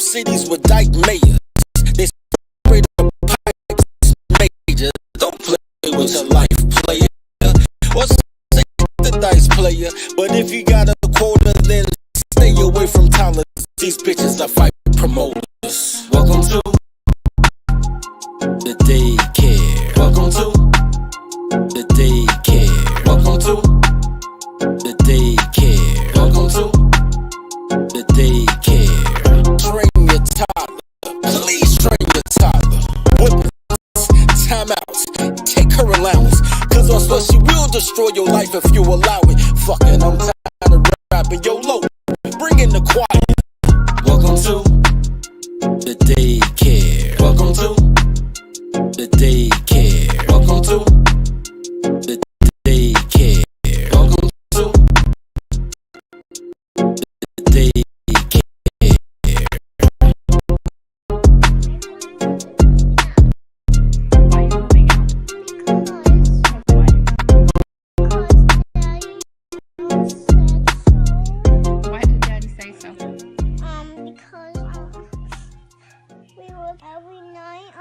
cities with dyke mayors. They sprayed the pipes major. Don't play with your life, player. Or say the dice player. But if you got a quota, then stay away from toddlers. These bitches are fight promoters. Welcome to the daycare. Welcome to the daycare. Welcome to the daycare. Welcome to the daycare. Train your toddler. Please train your toddler. Whippets, timeouts, take her allowance. Cause on what she will destroy your life if you allow it. Fucking, I'm tired of rapping YOLO. Bring in the choir. Welcome to the daycare. Welcome to the daycare. Welcome to the daycare. Welcome to the daycare. Why did Daddy say so? Because we would every night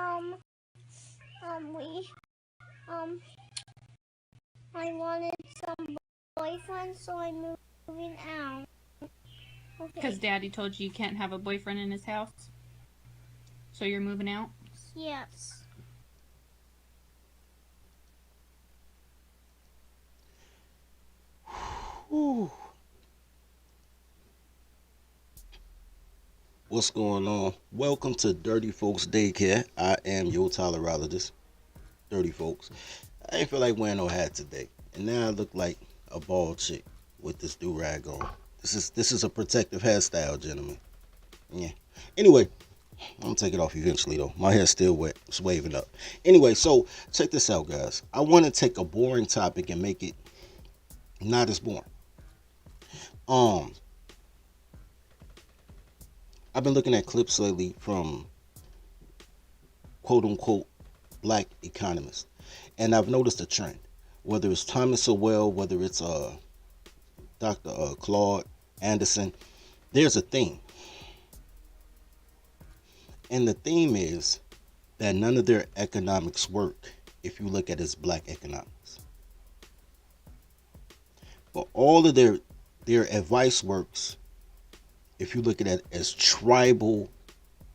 I wanted some boyfriend, so I'm moving out. Okay. Because Daddy told you can't have a boyfriend in his house? So you're moving out? Yes. Whew. What's going on? Welcome to Dirty Folks Daycare. I am your tolerologist, Dirty Folks. I ain't feel like wearing no hat today, and now I look like a bald chick with this do-rag on. This is a protective hairstyle, gentlemen. Yeah. Anyway, I'm gonna take it off eventually though. My hair's still wet. It's waving up. Anyway, so check this out, guys. I want to take a boring topic and make it not as boring. I've been looking at clips lately from quote-unquote black economists, and I've noticed a trend. Whether it's Thomas Sowell, whether it's Dr. Claude Anderson, there's a theme. And the theme is that none of their economics work if you look at it as black economics. But all of their advice works if you look at it as tribal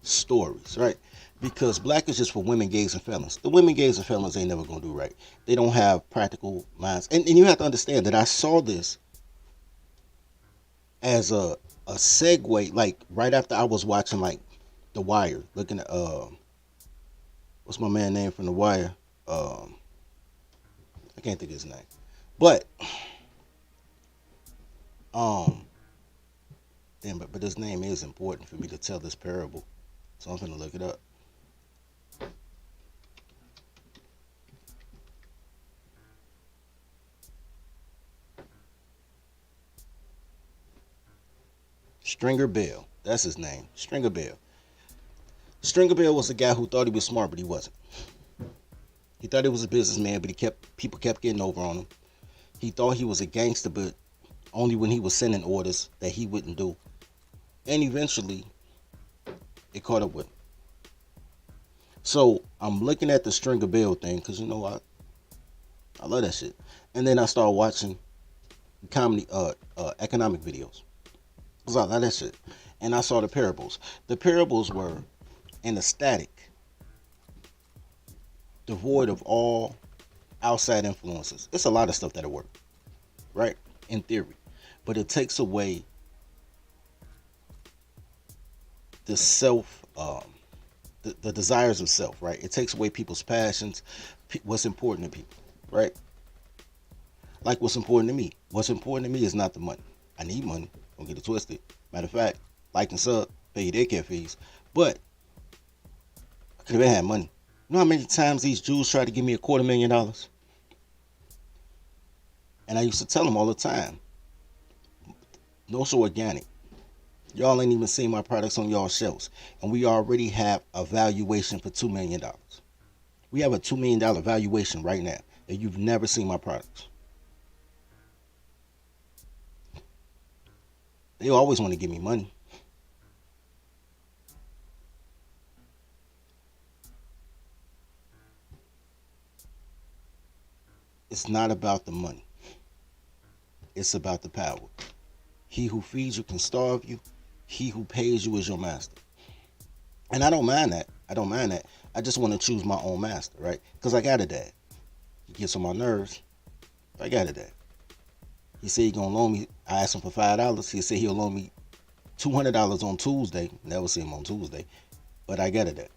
stories, right? Because black is just for women, gays, and felons. The women, gays, and felons ain't never gonna do right. They don't have practical minds. And you have to understand that I saw this as a segue, like right after I was watching like The Wire, looking at what's my man name from The Wire? I can't think of his name. But but his name is important for me to tell this parable. So I'm gonna look it up. Stringer Bell. That's his name. Stringer Bell. Stringer Bell was a guy who thought he was smart, but he wasn't. He thought he was a businessman, but people kept getting over on him. He thought he was a gangster, but only when he was sending orders that he wouldn't do. And eventually, it caught up with him. So I'm looking at the Stringer Bell thing because I love that shit. And then I started watching comedy, economic videos. Cause I love that shit. And I saw the parables. The parables were in a static, devoid of all outside influences. It's a lot of stuff that'll work, right? In theory, but it takes away the self, the desires of self, right? It takes away people's passions, what's important to people, right? Like what's important to me. What's important to me is not the money. I need money. Don't get it twisted. Matter of fact, like and sub, pay your daycare fees. But I could have had money. You know how many times these Jews tried to give me $250,000? And I used to tell them all the time, no, so organic. Y'all ain't even seen my products on y'all shelves. And we already have a valuation for $2 million. We have a $2 million valuation right now. And you've never seen my products. They always want to give me money. it's not about the money. It's about the power. He who feeds you can starve you. He who pays you is your master. And I don't mind that. I don't mind that. I just want to choose my own master, right? Because I got a dad. He gets on my nerves. I got a dad. He said he gonna loan me. I asked him for $5. He said he'll loan me $200 on Tuesday. Never see him on Tuesday. But I got a dad.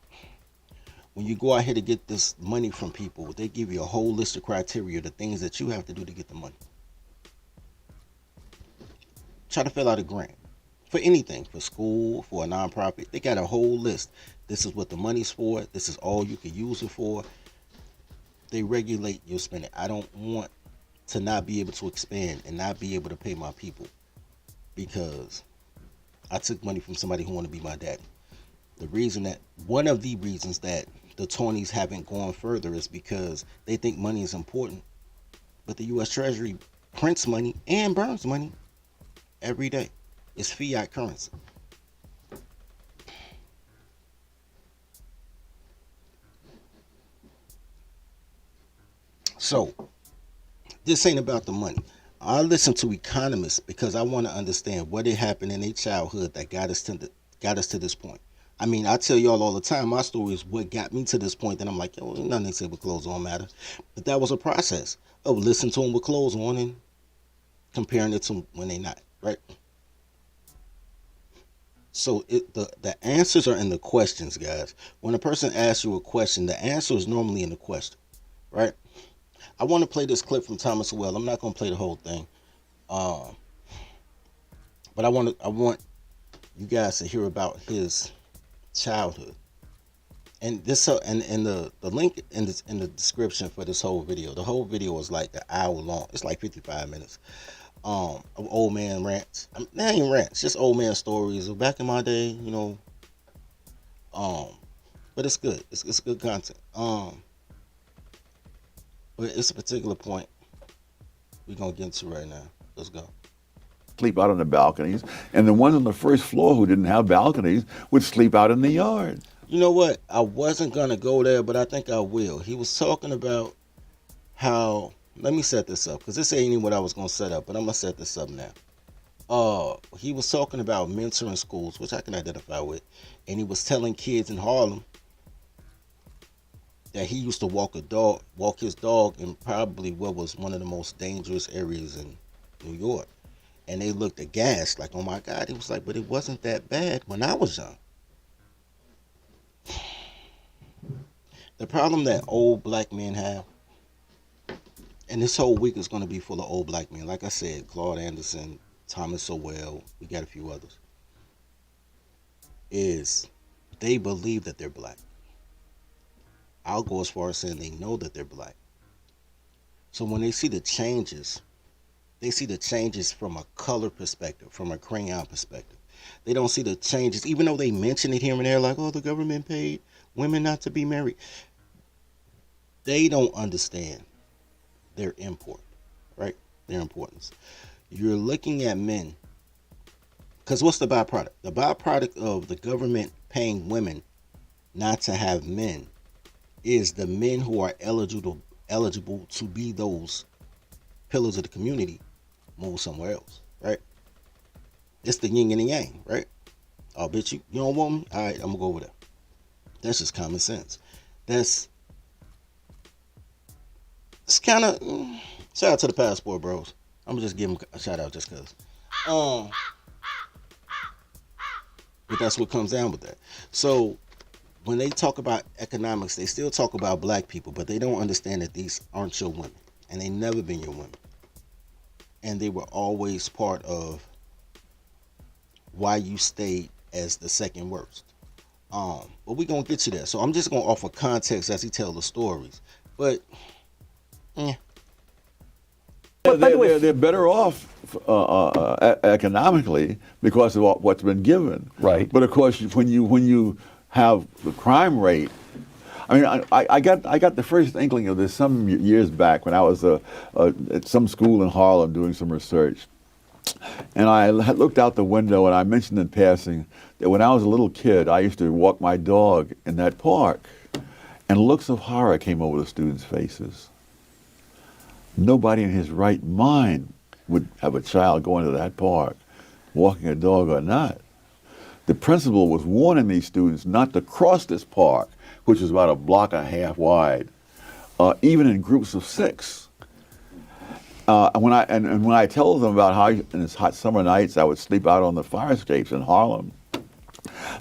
When you go out here to get this money from people, they give you a whole list of criteria, the things that you have to do to get the money. Try to fill out a grant for anything, for school, for a nonprofit. They got a whole list. This is what the money's for. This is all you can use it for. They regulate your spending. I don't want to not be able to expand and not be able to pay my people because I took money from somebody who wanted to be my daddy. One of the reasons that the Tories haven't gone further is because they think money is important, but the U.S. Treasury prints money and burns money every day. It's fiat currency. So, this ain't about the money. I listen to economists because I want to understand what had happened in their childhood that got us to this point. I mean, I tell y'all all the time, my story is what got me to this point. Then I'm like, yo, nothing they say with clothes on matter. But that was a process of listening to them with clothes on and comparing it to when they not, right? So the answers are in the questions, guys. When a person asks you a question, the answer is normally in the question, right? I want to play this clip from Thomas Sowell. I'm not going to play the whole thing, but I want you guys to hear about his childhood. And this and the link in the description for this whole video. The whole video is like an hour long. It's like 55 minutes. Of old man rants. Not even rants, just old man stories of back in my day, you know. But it's good. It's good content. But it's a particular point we're gonna get into right now. Let's go. Sleep out on the balconies, and the ones on the first floor who didn't have balconies would sleep out in the yard. You know what? I wasn't gonna go there, but I think I will. He was talking about how. Let me set this up because this ain't even what I was gonna set up, but I'm gonna set this up now. He was talking about mentoring schools, which I can identify with, and he was telling kids in Harlem that he used to walk his dog in probably what was one of the most dangerous areas in New York. And they looked aghast, like, oh my God. He was like, but it wasn't that bad when I was young. The problem that old black men have, and this whole week is going to be full of old black men. Like I said, Claude Anderson, Thomas Sowell, we got a few others, is they believe that they're black. I'll go as far as saying they know that they're black. So when they see the changes from a color perspective, from a crayon perspective. They don't see the changes, even though they mention it here and there, like, oh, the government paid women not to be married. They don't understand their import, right? Their importance. You're looking at men, because what's the byproduct? The byproduct of the government paying women not to have men is the men who are eligible to be those pillars of the community move somewhere else, right? It's the yin and the yang, right? Oh, bitch, you don't want me? All right, I'm gonna go over there. That's just common sense. It's kind of shout out to the passport bros. I'm gonna just give them a shout out just cause. But that's what comes down with that. So when they talk about economics, they still talk about black people, but they don't understand that these aren't your women, and they never been your women, and they were always part of why you stayed as the second worst. But we gonna get you there. So I'm just gonna offer context as he tells the stories. But They're better off economically because of what's been given. Right. But of course, when you have the crime rate, I mean, I got the first inkling of this some years back when I was at some school in Harlem doing some research. And I had looked out the window and I mentioned in passing that when I was a little kid, I used to walk my dog in that park, and looks of horror came over the students' faces. Nobody in his right mind would have a child going to that park, walking a dog or not. The principal was warning these students not to cross this park, which is about a block and a half wide, even in groups of 6. And when I tell them about how in these hot summer nights I would sleep out on the fire escapes in Harlem,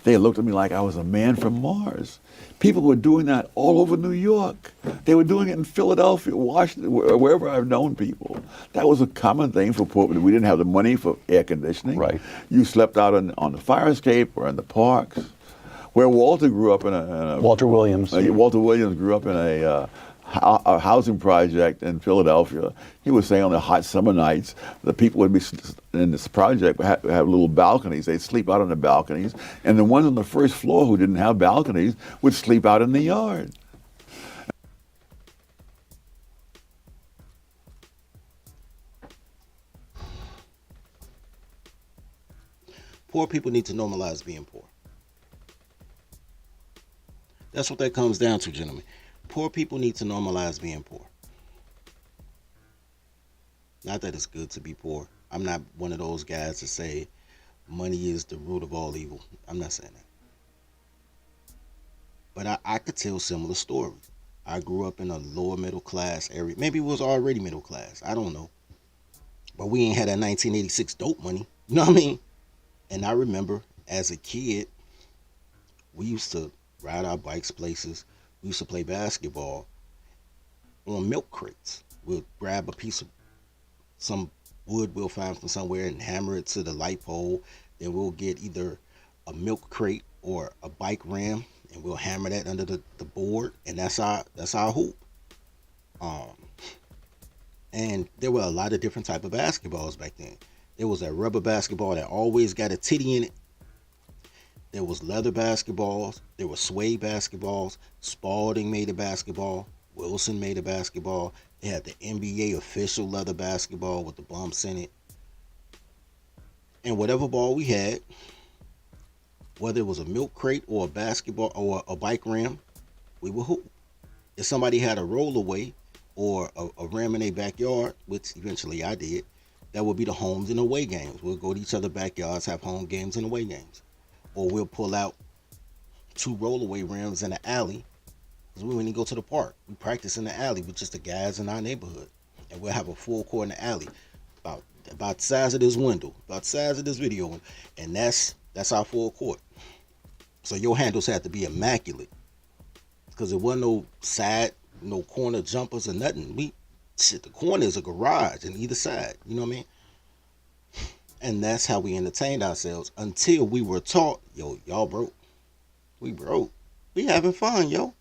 they looked at me like I was a man from Mars. People were doing that all over New York. They were doing it in Philadelphia, Washington, wherever I've known people. That was a common thing for poor people. We didn't have the money for air conditioning. Right. You slept out on the fire escape or in the parks. Where Walter grew up Walter Williams. Walter Williams grew up in a housing project in Philadelphia. He was saying on the hot summer nights, the people would be in this project would have little balconies. They'd sleep out on the balconies, and the ones on the first floor who didn't have balconies would sleep out in the yard. Poor people need to normalize being poor. That's what that comes down to, gentlemen. Poor people need to normalize being poor. Not that it's good to be poor. I'm not one of those guys to say money is the root of all evil. I'm not saying that. But I could tell similar stories. I grew up in a lower middle class area. Maybe it was already middle class. I don't know. But we ain't had that 1986 dope money. You know what I mean? And I remember as a kid, we used to ride our bikes places. We used to play basketball on milk crates. We'll grab a piece of some wood we'll find from somewhere and hammer it to the light pole. Then we'll get either a milk crate or a bike ram, and we'll hammer that under the board, and that's our hoop. And there were a lot of different type of basketballs back then. There was that rubber basketball that always got a titty in it. There was leather basketballs. There were suede basketballs. Spalding made a basketball. Wilson made a basketball. They had the NBA official leather basketball with the bumps in it. And whatever ball we had, whether it was a milk crate or a basketball or a bike ram, we would hoop. If somebody had a rollaway or a ram in their backyard, which eventually I did, that would be the homes and away games. We'll go to each other's backyards, have home games and away games. Or we'll pull out 2 rollaway rims in the alley, because we wouldn't go to the park. We practice in the alley with just the guys in our neighborhood. And we'll have a full court in the alley, about the size of this window, about the size of this video window. And that's our full court. So your handles had to be immaculate, because there wasn't no side, no corner jumpers or nothing. The corner is a garage on either side. You know what I mean? And that's how we entertained ourselves until we were taught, yo, y'all broke. We broke. We having fun, yo.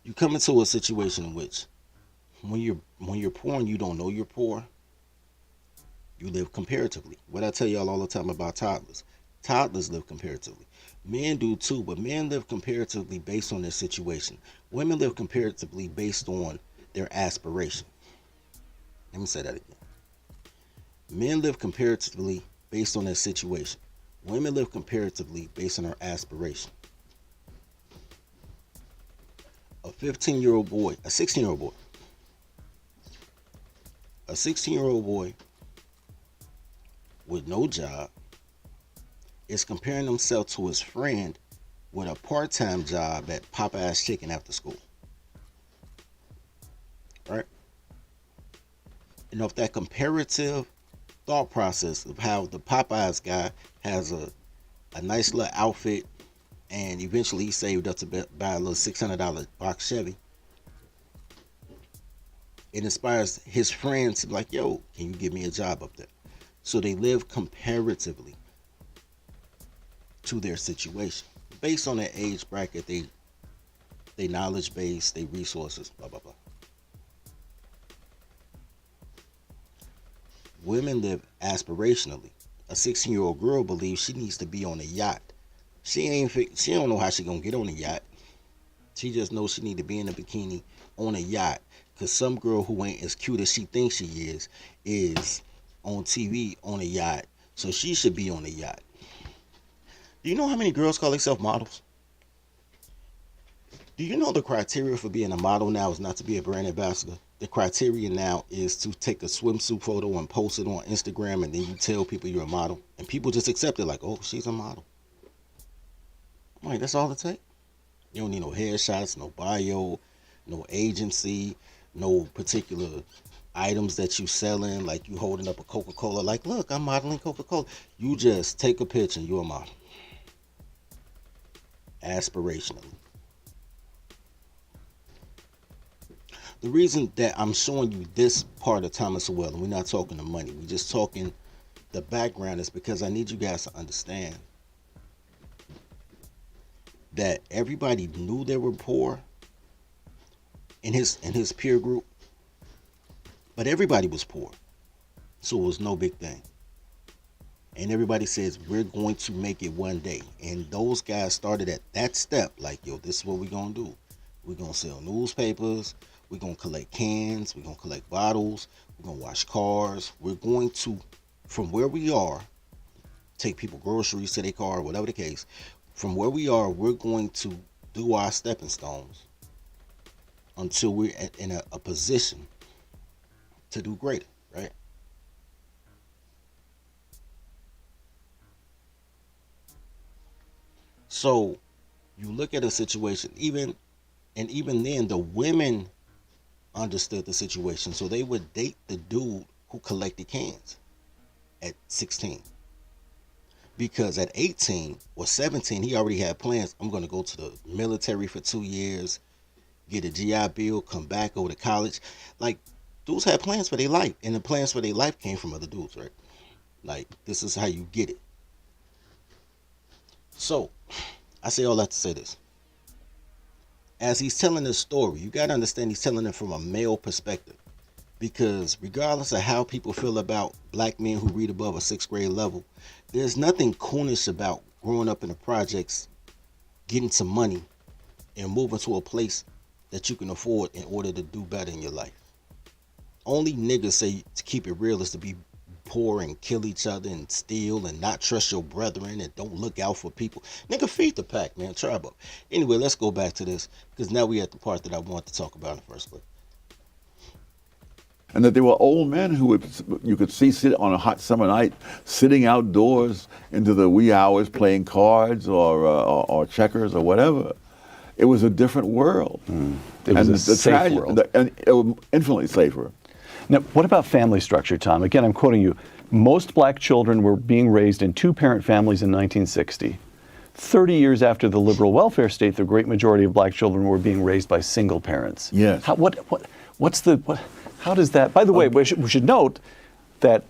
You come into a situation in which when you're poor and you don't know you're poor, you live comparatively. What I tell y'all all the time about toddlers. Toddlers live comparatively. Men do too, but men live comparatively based on their situation. Women live comparatively based on their aspiration. Let me say that again. Men live comparatively based on their situation. Women live comparatively based on their aspiration. A 16-year-old boy with no job is comparing himself to his friend with a part-time job at Popeye's Chicken after school. Right? And if that comparative thought process of how the Popeyes guy has a nice little outfit, and eventually he saved up to buy a little $600 box Chevy, it inspires his friends to be like, yo, can you give me a job up there? So they live comparatively to their situation, based on their age bracket, their knowledge base, their resources, blah, blah, blah. Women live aspirationally. A 16-year-old girl believes she needs to be on a yacht. She don't know how she gonna get on a yacht. She just knows she need to be in a bikini on a yacht, because some girl who ain't as cute as she thinks she is on TV on a yacht, so she should be on a yacht. Do you know how many girls call themselves models? Do you know the criteria for being a model now is not to be a brand ambassador? The criteria now is to take a swimsuit photo and post it on Instagram, and then you tell people you're a model. And people just accept it like, oh, she's a model. I'm like, that's all it takes. You don't need no headshots, no bio, no agency, no particular items that you selling, like you holding up a Coca-Cola, like, look, I'm modeling Coca-Cola. You just take a picture and you're a model. Aspirationally. The reason that I'm showing you this part of Thomas Sowell, and we're not talking the money, we're just talking the background, is because I need you guys to understand that everybody knew they were poor in his peer group, but everybody was poor, so it was no big thing. And everybody says, we're going to make it one day. And those guys started at that step, like, yo, this is what we're going to do. We're going to sell newspapers. We're going to collect cans. We're going to collect bottles. We're going to wash cars. We're going to, from where we are, take people groceries to their car, whatever the case. From where we are, we're going to do our stepping stones until we're in a position to do greater, right? So you look at a situation, even then, the women understood the situation, so they would date the dude who collected cans at 16. Because at 18 or 17, he already had plans. I'm going to go to the military for 2 years, get a GI Bill, come back, go to college. Like, dudes had plans for their life, and the plans for their life came from other dudes, right? Like, this is how you get it. So, I say all that to say this. As he's telling this story, you got to understand he's telling it from a male perspective. Because regardless of how people feel about black men who read above a 6th grade level, there's nothing coonish about growing up in the projects, getting some money, and moving to a place that you can afford in order to do better in your life. Only niggas say to keep it real is to be poor and kill each other and steal and not trust your brethren and don't look out for people. Nigga, feed the pack, man. Tribe up. Anyway, let's go back to this, because now we're at the part that I want to talk about in the first place. And that there were old men who you could see sit on a hot summer night, sitting outdoors into the wee hours playing cards or checkers or whatever. It was a different world. It was a safe world. And it was infinitely safer. Now, what about family structure, Tom? Again, I'm quoting you. Most black children were being raised in 2-parent families in 1960. 30 years after the liberal welfare state, the great majority of black children were being raised by single parents. Yes. How does that, by the way, we should note that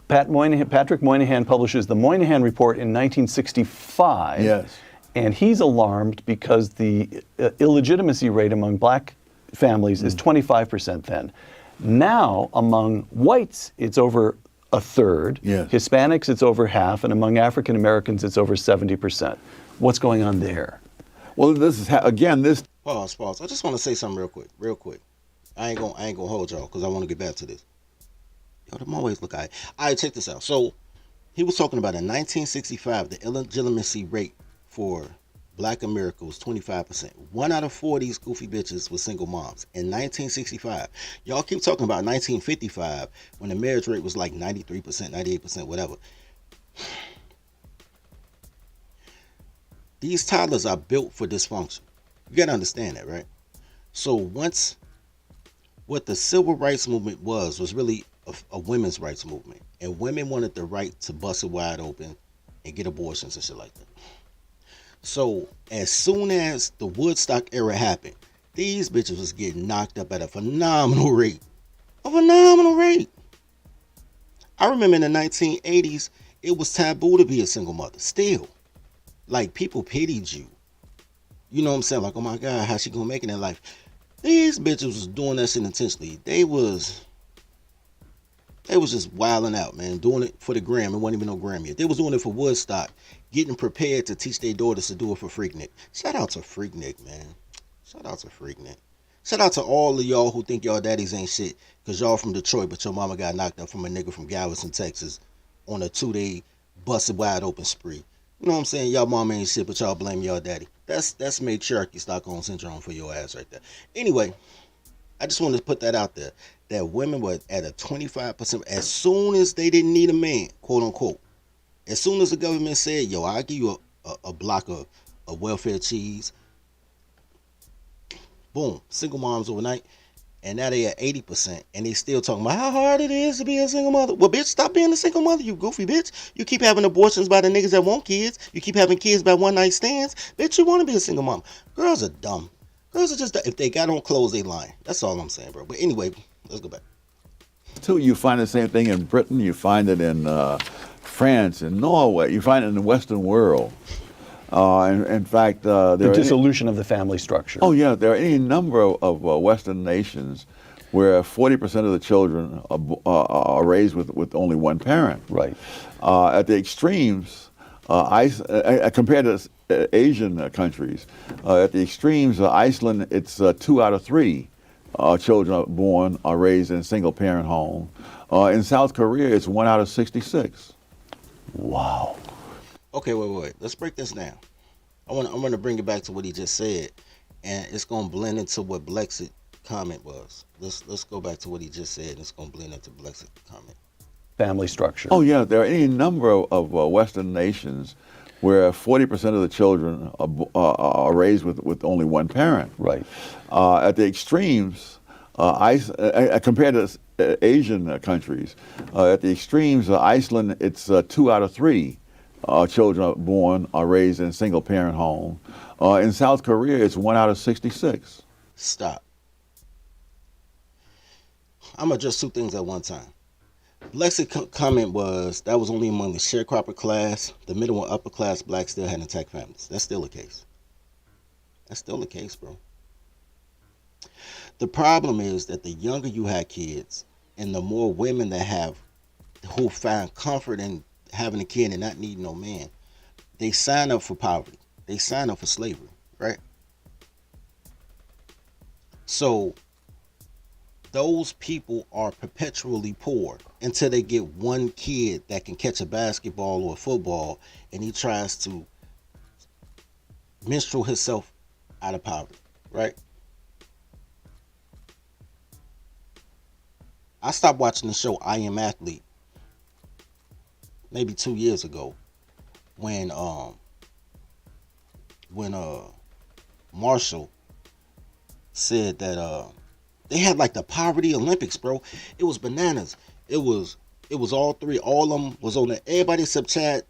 Patrick Moynihan publishes the Moynihan Report in 1965. Yes. And he's alarmed because the illegitimacy rate among black families is 25% then. Now, among whites, it's over a third. Yes. Hispanics, it's over half. And among African Americans, it's over 70%. What's going on there? Well, this is, again, this... Pause. I just want to say something real quick. I ain't gonna hold y'all, because I want to get back to this. Yo, them always look all right. All right, check this out. So, he was talking about in 1965, the illegitimacy rate for black America was 25%. 1 out of 4 of these goofy bitches was single moms. In 1965, y'all keep talking about 1955, when the marriage rate was like 93%, 98%, whatever. These toddlers are built for dysfunction. You gotta understand that, right? So what the civil rights movement was really a women's rights movement. And women wanted the right to bust it wide open and get abortions and shit like that. So as soon as the Woodstock era happened, these bitches was getting knocked up at a phenomenal rate. A phenomenal rate. I remember in the 1980s, it was taboo to be a single mother. Still. Like, people pitied you. You know what I'm saying? Like, oh my God, how's she gonna make it in life? These bitches was doing that shit intentionally. They was just wilding out, man. Doing it for the gram. It wasn't even no gram yet. They was doing it for Woodstock. Getting prepared to teach their daughters to do it for Freaknik. Shout out to Freaknik, man. Shout out to Freaknik. Shout out to all of y'all who think y'all daddies ain't shit, because y'all from Detroit, but your mama got knocked up from a nigga from Galveston, Texas on a 2-day busted wide open spree. You know what I'm saying? Y'all mama ain't shit, but y'all blame y'all daddy. That's matriarchy Stockholm syndrome for your ass right there. Anyway, I just wanted to put that out there. That women were at a 25% as soon as they didn't need a man, quote unquote. As soon as the government said, yo, I'll give you a block of welfare cheese, boom, single moms overnight. And now they at 80%, and they still talking about how hard it is to be a single mother. Well, bitch, stop being a single mother, you goofy bitch. You keep having abortions by the niggas that want kids. You keep having kids by one night stands. Bitch, you want to be a single mom. Girls are dumb. Girls are just, if they got on clothes, they lying. That's all I'm saying, bro. But anyway, let's go back. Too, you find the same thing in Britain. You find it in France and Norway. You find it in the Western world. In fact, The dissolution of the family structure. Oh yeah, there are any number of Western nations where 40% of the children are raised with only one parent. Right. At the extremes, compared to Asian countries, at the extremes, Iceland, it's 2 out of 3 children born are raised in a single parent home. In South Korea, it's 1 out of 66. Wow. Okay, wait. Let's break this down. I want to bring it back to what he just said, and it's gonna blend into what Blexit comment was. Let's go back to what he just said, and it's gonna blend into Blexit comment. Family structure. Oh yeah, there are any number of Western nations where 40% of the children are raised with only one parent. Right. At the extremes, compared to Asian countries, at the extremes, Iceland, it's 2 out of 3 children born are raised in a single parent home. In South Korea, it's 1 out of 66. Stop. I'm gonna address two things at one time. Blexit comment was that was only among the sharecropper class. The middle and upper class blacks still had intact families. That's still the case. That's still the case, bro. The problem is that the younger you have kids, and the more women who find comfort in having a kid and not needing no man, they sign up for poverty. They sign up for slavery, right? So those people are perpetually poor until they get one kid that can catch a basketball or a football, and he tries to minstrel himself out of poverty, right? I stopped watching the show I Am Athlete maybe 2 years ago when Marshall said that they had like the poverty Olympics, bro. It was bananas. It was all three. All of them was on there. Everybody except Chad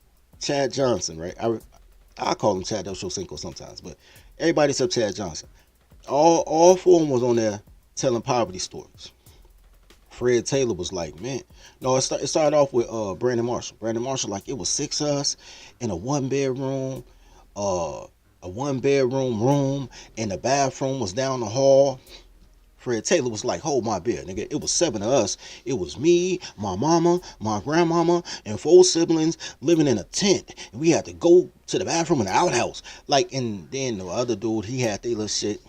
Johnson, right? I call him Chad Ochocinco sometimes, but everybody except Chad Johnson. All 4 of them was on there telling poverty stories. Fred Taylor was like, man, no, it started off with Brandon Marshall. Brandon Marshall, like, it was 6 of us in a 1-bedroom, room, and the bathroom was down the hall. Fred Taylor was like, hold my beer, nigga. It was 7 of us. It was me, my mama, my grandmama, and 4 siblings living in a tent. And we had to go to the bathroom in the outhouse. Like, and then the other dude, he had their little shit.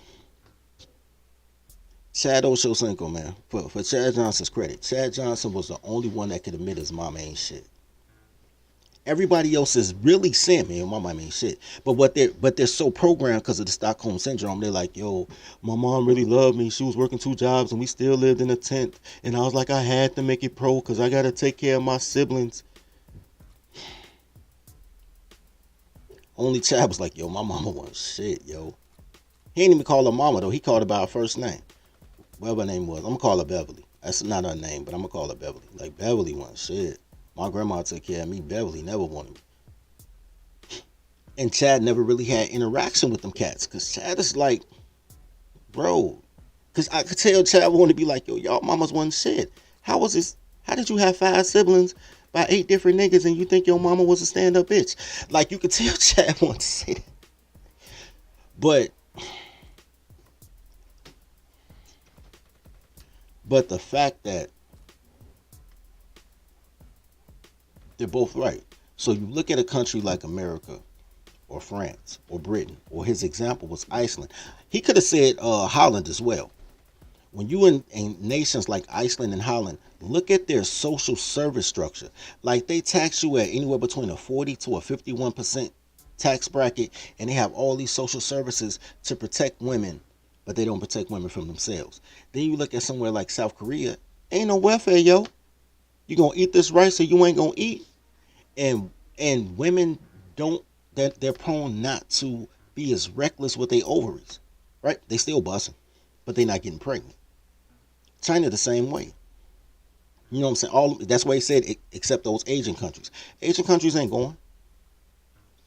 Chad Ochocinco, man. For Chad Johnson's credit, Chad Johnson was the only one that could admit his mama ain't shit. Everybody else is really saying, man, my mom ain't shit. But they're so programmed because of the Stockholm syndrome. They're like, yo, my mom really loved me. She was working 2 jobs and we still lived in a tent. And I was like, I had to make it pro because I got to take care of my siblings. Only Chad was like, yo, my mama wasn't shit, yo. He ain't even call her mama, though. He called her by her first name. Whatever her name was. I'm going to call her Beverly. That's not her name, but I'm going to call her Beverly. Like, Beverly wasn't shit. My grandma took care of me. Beverly never wanted me. And Chad never really had interaction with them cats. Because Chad is like, bro. Because I could tell Chad wanted to be like, yo, y'all mamas wasn't shit. How was this? How did you have 5 siblings by 8 different niggas and you think your mama was a stand-up bitch? Like, you could tell Chad wanted to say that. But the fact that they're both right. So you look at a country like America or France or Britain, or his example was Iceland. He could have said Holland as well, when you in nations like Iceland and Holland, look at their social service structure. Like they tax you at anywhere between a 40 to a 51% tax bracket, and they have all these social services to protect women, but they don't protect women from themselves. Then you look at somewhere like South Korea, ain't no welfare, yo. You gonna eat this rice or you ain't gonna eat. And women don't, that they're prone not to be as reckless with their ovaries, right? They still busting, but they not getting pregnant. China the same way. You know what I'm saying? That's why he said except those Asian countries. Asian countries ain't going.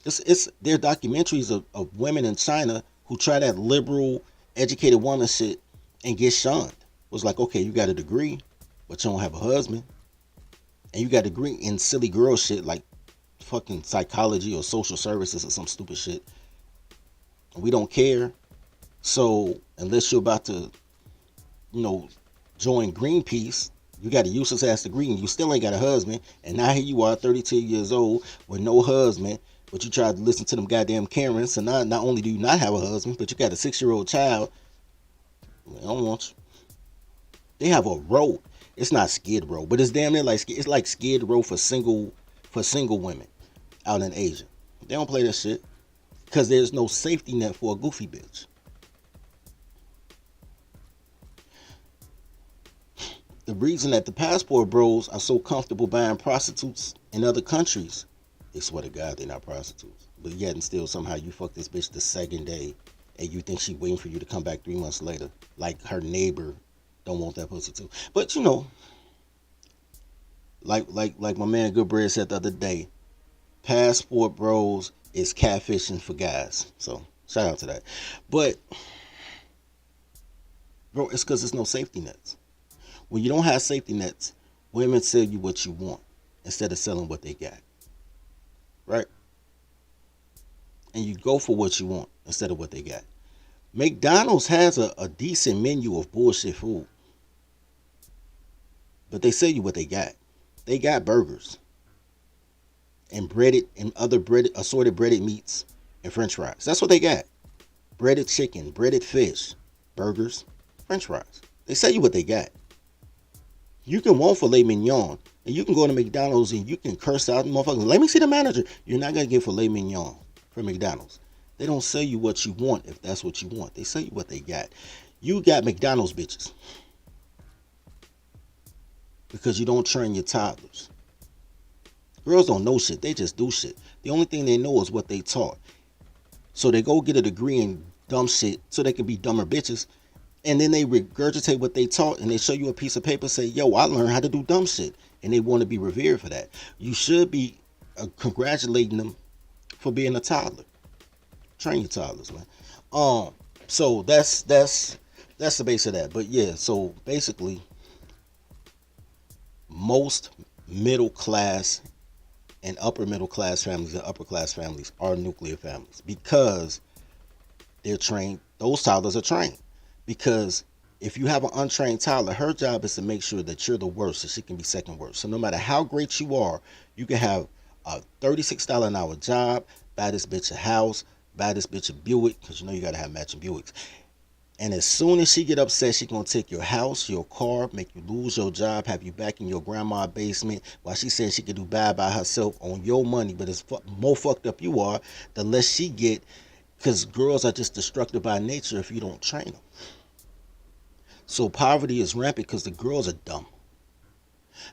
There are documentaries of women in China who try that liberal, educated woman shit and get shunned. It was like, okay, you got a degree, but you don't have a husband. And you got a degree in silly girl shit like fucking psychology or social services or some stupid shit. We don't care. So unless you're about to, join Greenpeace, you got a useless ass degree and you still ain't got a husband. And now here you are, 32 years old with no husband, but you tried to listen to them goddamn Karens. So not only do you not have a husband, but you got a 6-year-old child. I don't want you. They have a road. It's not Skid Row, but it's damn near like Skid Row for single women out in Asia. They don't play that shit because there's no safety net for a goofy bitch. The reason that the passport bros are so comfortable buying prostitutes in other countries, they swear to God they're not prostitutes. But yet and still somehow you fuck this bitch the second day and you think she waiting for you to come back 3 months later. Like her neighbor don't want that pussy too. But like my man Goodbread said the other day, passport bros is catfishing for guys. So shout out to that. But bro, it's because there's no safety nets. When you don't have safety nets, women sell you what you want instead of selling what they got. Right? And you go for what you want instead of what they got. McDonald's has a decent menu of bullshit food. But they sell you what they got. They got burgers. And breaded and other assorted breaded meats and french fries. That's what they got. Breaded chicken, breaded fish, burgers, french fries. They sell you what they got. You can want filet mignon, and you can go to McDonald's and you can curse out the motherfuckers. Let me see the manager. You're not going to get filet mignon from McDonald's. They don't sell you what you want if that's what you want. They sell you what they got. You got McDonald's bitches because you don't train your toddlers. Girls don't know shit. They just do shit. The only thing they know is what they taught. So they go get a degree in dumb shit so they can be dumber bitches. And then they regurgitate what they taught and they show you a piece of paper, say, yo, I learned how to do dumb shit. And they want to be revered for that. You should be congratulating them for being a toddler. Train your toddlers, man. So that's the base of that. But yeah, so basically, most middle class and upper middle class families and upper class families are nuclear families because they're trained. Those toddlers are trained. Because if you have an untrained toddler, her job is to make sure that you're the worst so she can be second worst. So no matter how great you are, you can have a $36 an hour job, buy this bitch a house, buy this bitch a Buick, because you got to have matching Buicks. And as soon as she get upset, she going to take your house, your car, make you lose your job, have you back in your grandma's basement while she said she could do bad by herself on your money. But as more fucked up you are, the less she get, because girls are just destructive by nature if you don't train them. So poverty is rampant because the girls are dumb.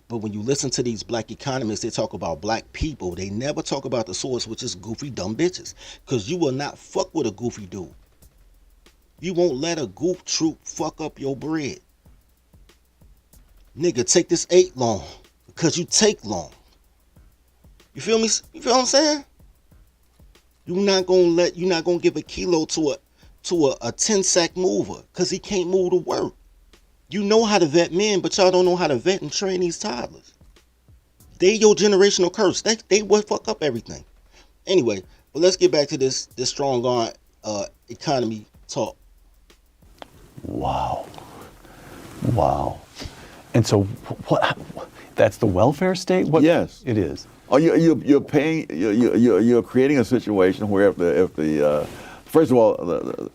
But when you listen to these black economists, they talk about black people. They never talk about the source, which is goofy, dumb bitches. Because you will not fuck with a goofy dude. You won't let a goof troop fuck up your bread. Nigga, take this 8 long because you take long. You feel me? You feel what I'm saying? You're not gonna give a kilo to a 10-sack mover because he can't move to work. You know how to vet men, but y'all don't know how to vet and train these toddlers. They your generational curse. They will fuck up everything. Anyway, but let's get back to this strong arm economy talk. Wow. And so, what? That's the welfare state. What? Yes, it is. Oh, you're paying. You're creating a situation where if the first of all,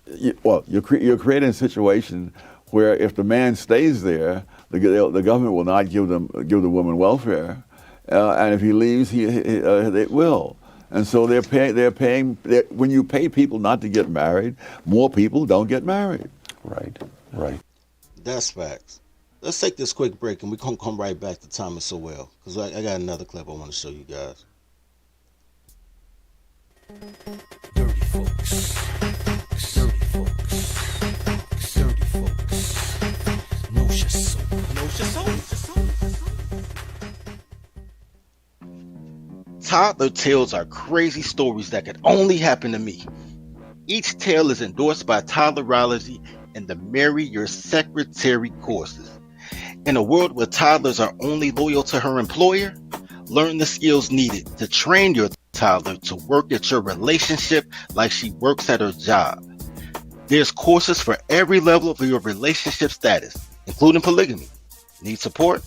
you're creating a situation where if the man stays there, the government will not give the woman welfare, and if he leaves, it will. And so they're paying. When you pay people not to get married, more people don't get married. Right, right. That's facts. Let's take this quick break and we're going to come right back to Thomas Sowell because I got another clip I want to show you guys. Dirty folks. Dirty folks. Dirty folks. Know your soul. Know your soul. Toddler tales are crazy stories that could only happen to me. Each tale is endorsed by Toddlerology and the Marry Your Secretary courses. In a world where toddlers are only loyal to her employer, learn the skills needed to train your toddler to work at your relationship like she works at her job. There's courses for every level of your relationship status, including polygamy. Need support?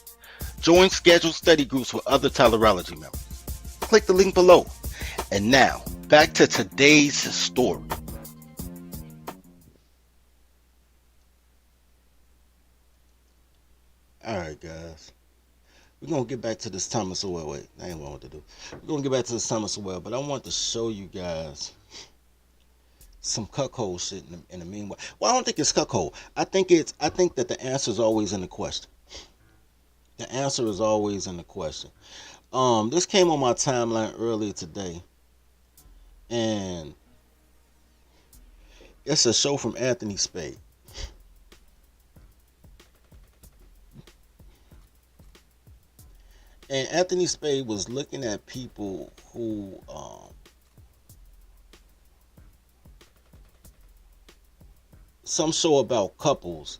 Join scheduled study groups with other Toddlerology members. Click the link below. And now, back to today's story. Alright guys, we're going to get back to this Thomas Sowell. Wait, that ain't what I want to do. We're going to get back to this Thomas Sowell, but I want to show you guys some cuckold shit in the meanwhile. Well, I don't think it's cuckold. I think that the answer is always in the question. The answer is always in the question. This came on my timeline earlier today, and it's a show from Anthony Spade. And Anthony Spade was looking at people who some show about couples,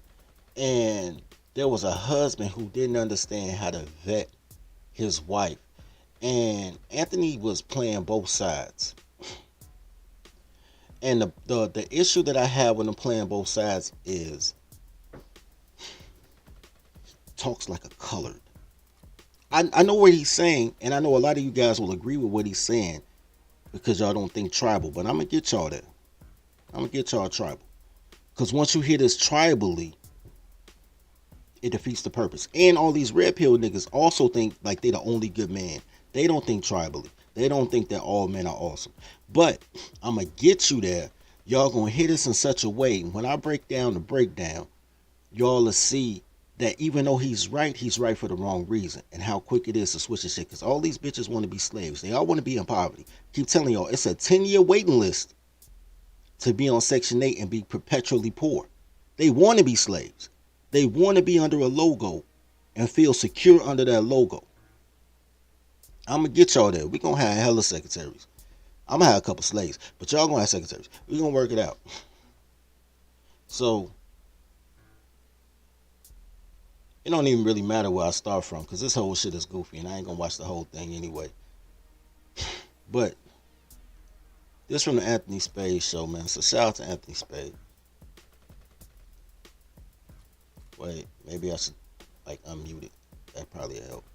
and there was a husband who didn't understand how to vet his wife, and Anthony was playing both sides. And the issue that I have when I'm playing both sides is talks like a colored. I know what he's saying, and I know a lot of you guys will agree with what he's saying because y'all don't think tribal, but I'm going to get y'all there. I'm going to get y'all tribal. Because once you hear this tribally, it defeats the purpose. And all these red pill niggas also think like they the only good man. They don't think tribally. They don't think that all men are awesome. But I'm going to get you there. Y'all going to hit us in such a way. When I break down the breakdown, y'all will see that even though he's right for the wrong reason, and how quick it is to switch the shit. Because all these bitches want to be slaves. They all want to be in poverty. Keep telling y'all, it's a 10-year waiting list to be on Section 8 and be perpetually poor. They want to be slaves. They want to be under a logo and feel secure under that logo. I'm going to get y'all there. We're going to have hella secretaries. I'm going to have a couple slaves, but y'all going to have secretaries. We're going to work it out. So it don't even really matter where I start from because this whole shit is goofy and I ain't going to watch the whole thing anyway. But this from the Anthony Spade show, man. So shout out to Anthony Spade. Wait, maybe I should unmute it. That probably help.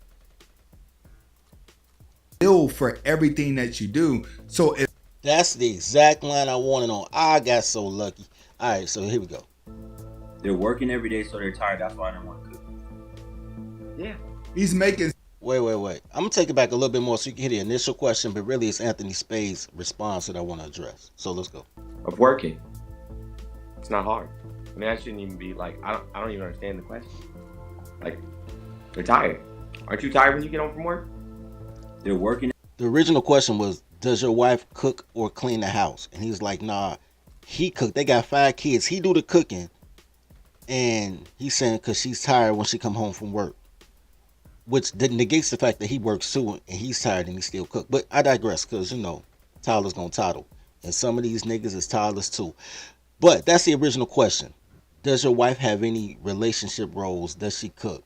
Bill for everything that you do. So if That's the exact line I wanted on. I got so lucky. All right, so here we go. They're working every day, so they're tired. That's why I don't want to cook. Yeah. he's making Wait. I'm going to take it back a little bit more so you can hear the initial question, but really it's Anthony Spade's response that I want to address. So let's go. Of working. It's not hard. I mean, that shouldn't even be like, I don't even understand the question. Like, they're tired. Aren't you tired when you get home from work? They're working. The original question was, does your wife cook or clean the house? And he's like, nah, he cooked. They got 5 kids. He do the cooking. And he's saying because she's tired when she come home from work. Which negates the fact that he works too and he's tired and he still cook. But I digress because, you know, Tyler's going to toddle. And some of these niggas is toddlers too. But that's the original question. Does your wife have any relationship roles? Does she cook?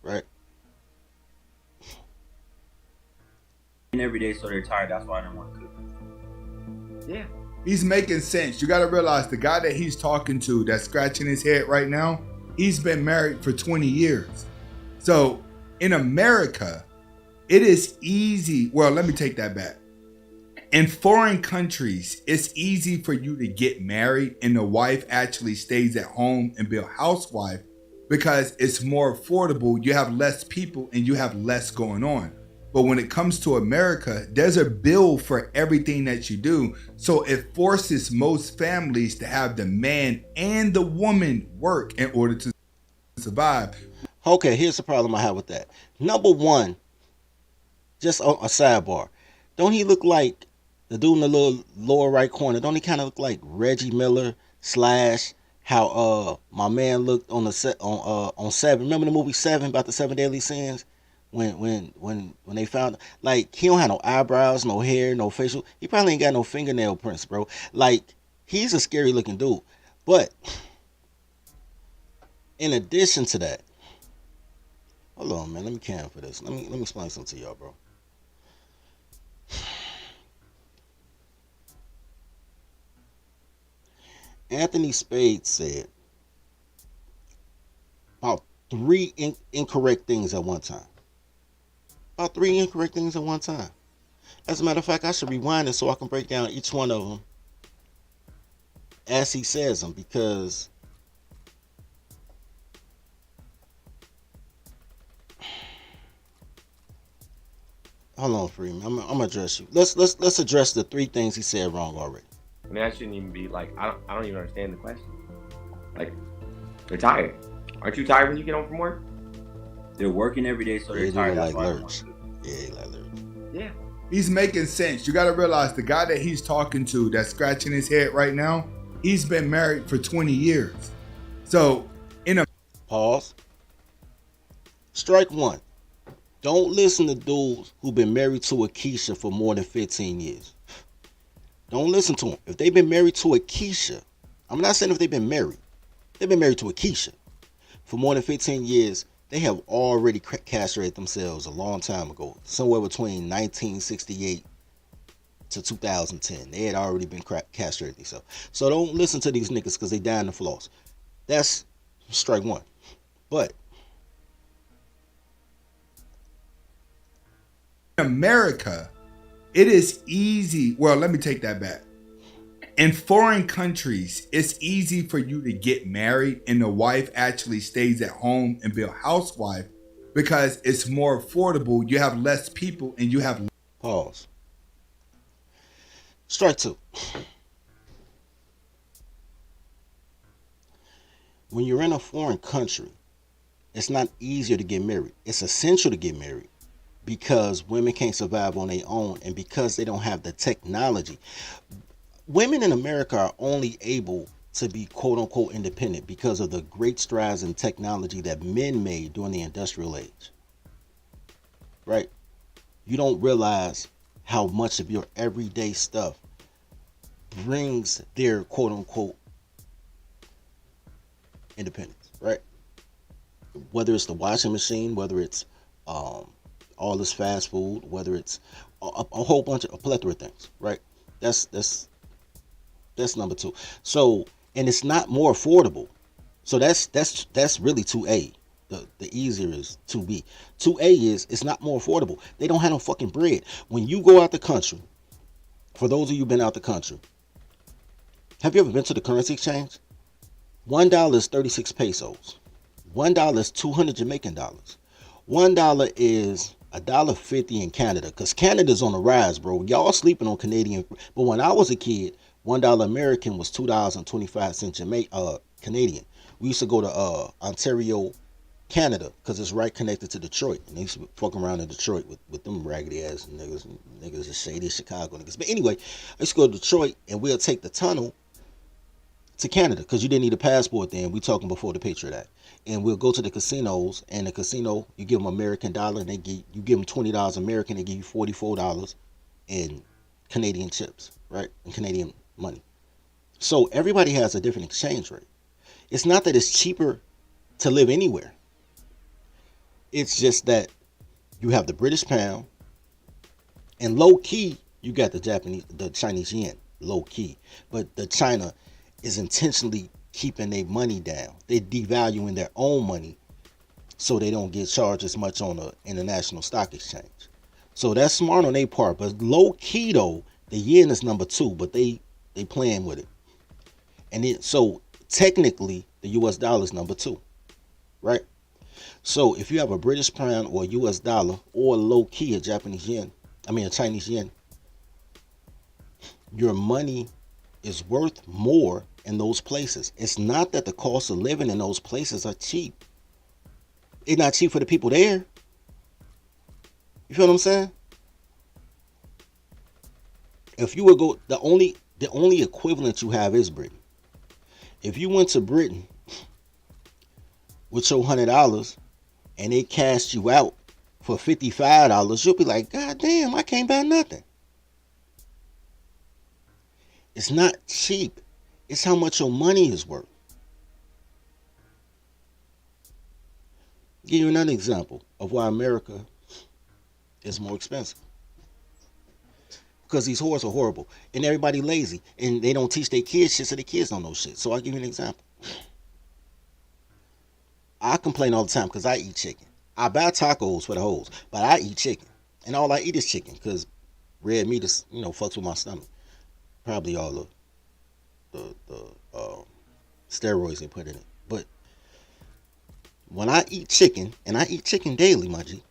Right? Every day, so they're tired. That's why I don't want to cook. Yeah. he's making sense. You got to realize the guy that he's talking to that's scratching his head right now, he's been married for 20 years. So in America, it is easy. Well, let me take that back. In foreign countries, it's easy for you to get married and the wife actually stays at home and be a housewife because it's more affordable. You have less people and you have less going on. But when it comes to America, there's a bill for everything that you do. So it forces most families to have the man and the woman work in order to survive. Okay, here's the problem I have with that. Number one, just a sidebar. Don't he look like the dude in the little lower right corner? Don't he kind of look like Reggie Miller slash how my man looked on the set on Seven? Remember the movie Seven about the seven deadly sins? When they found, like, he don't have no eyebrows, no hair, no facial. He probably ain't got no fingernail prints, bro. Like, he's a scary looking dude. But in addition to that, hold on, man. Let me can for this. Let me explain something to y'all, bro. Anthony Spade said about three incorrect things at one time. About three incorrect things at one time. As a matter of fact, I should rewind it so I can break down each one of them as he says them, because hold on, Freeman. I'm gonna address you. Let's address the three things he said wrong already. I mean, that shouldn't even be like, I don't even understand the question. Like, they're tired. Aren't you tired when you get home from work? They're working every day, so they're Yeah, tired. like That's why I lurch. Yeah, like lurch. Yeah. He's making sense. You got to realize the guy that he's talking to that's scratching his head right now, he's been married for 20 years. So, in a Pause. Strike one. Don't listen to dudes who've been married to a Keisha for more than 15 years. Don't listen to them. If they've been married to a Keisha, I'm not saying if they've been married. They've been married to a Keisha for more than 15 years. They have already castrated themselves a long time ago, somewhere between 1968 to 2010. They had already been castrated themselves. So don't listen to these niggas because they dying to floss. That's strike one. But in America, it is easy. Well, let me take that back. In foreign countries, it's easy for you to get married and the wife actually stays at home and be a housewife because it's more affordable. You have less people and you have. pause. Strike two. When you're in a foreign country, it's not easier to get married. It's essential to get married because women can't survive on their own and because they don't have the technology. Women in America are only able to be quote unquote independent because of the great strides in technology that men made during the industrial age. Right? You don't realize how much of your everyday stuff brings their quote unquote independence, right? Whether it's the washing machine, whether it's all this fast food, whether it's a whole bunch of a plethora of things, right? That's number two. So, and it's not more affordable. So that's really 2A. The easier is 2B. 2A is it's not more affordable. They don't have no fucking bread. When you go out the country, for those of you who've been out the country, have you ever been to the currency exchange? $1 is 36 pesos. $1 is 200 Jamaican dollars. $1 is $1.50 in Canada, because Canada's on the rise, bro. Y'all sleeping on Canadian. But when I was a kid, $1 American was $2.25 Canadian. We used to go to Ontario, Canada, because it's right connected to Detroit. And they used to fuck around in Detroit with them raggedy ass niggas are shady Chicago niggas. But anyway, I used to go to Detroit and we'll take the tunnel to Canada because you didn't need a passport then. We talking before the Patriot Act. And we'll go to the casinos, and the casino, you give them American dollar, and you give them $20 American, they give you $44 in Canadian chips, right? In Canadian money. So everybody has a different exchange rate. It's not that it's cheaper to live anywhere. It's just that you have the British pound, and low key, you got the Chinese yen, low key. But the China is intentionally keeping their money down. They're devaluing their own money so they don't get charged as much on the international stock exchange. So that's smart on their part. But low key though, The yen is number 2, but they playing with it. And so technically the US dollar is number 2, right? So if you have a British pound or a US dollar or low key a Chinese yen, your money is worth more in those places. It's not that the cost of living in those places are cheap. It's not cheap for the people there. You feel what I'm saying? If you would go, the only equivalent you have is Britain. If you went to Britain with your $100 and they cashed you out for $55, you'll be like, God damn, I can't buy nothing. It's not cheap. It's how much your money is worth. Give you another example of why America is more expensive. Because these whores are horrible and everybody lazy and they don't teach their kids shit, so their kids don't know shit. So I'll give you an example. I complain all the time because I eat chicken. I buy tacos for the hoes, but I eat chicken. And all I eat is chicken because red meat is, fucks with my stomach. Probably all the steroids they put in it. But when I eat chicken, and I eat chicken daily, my G,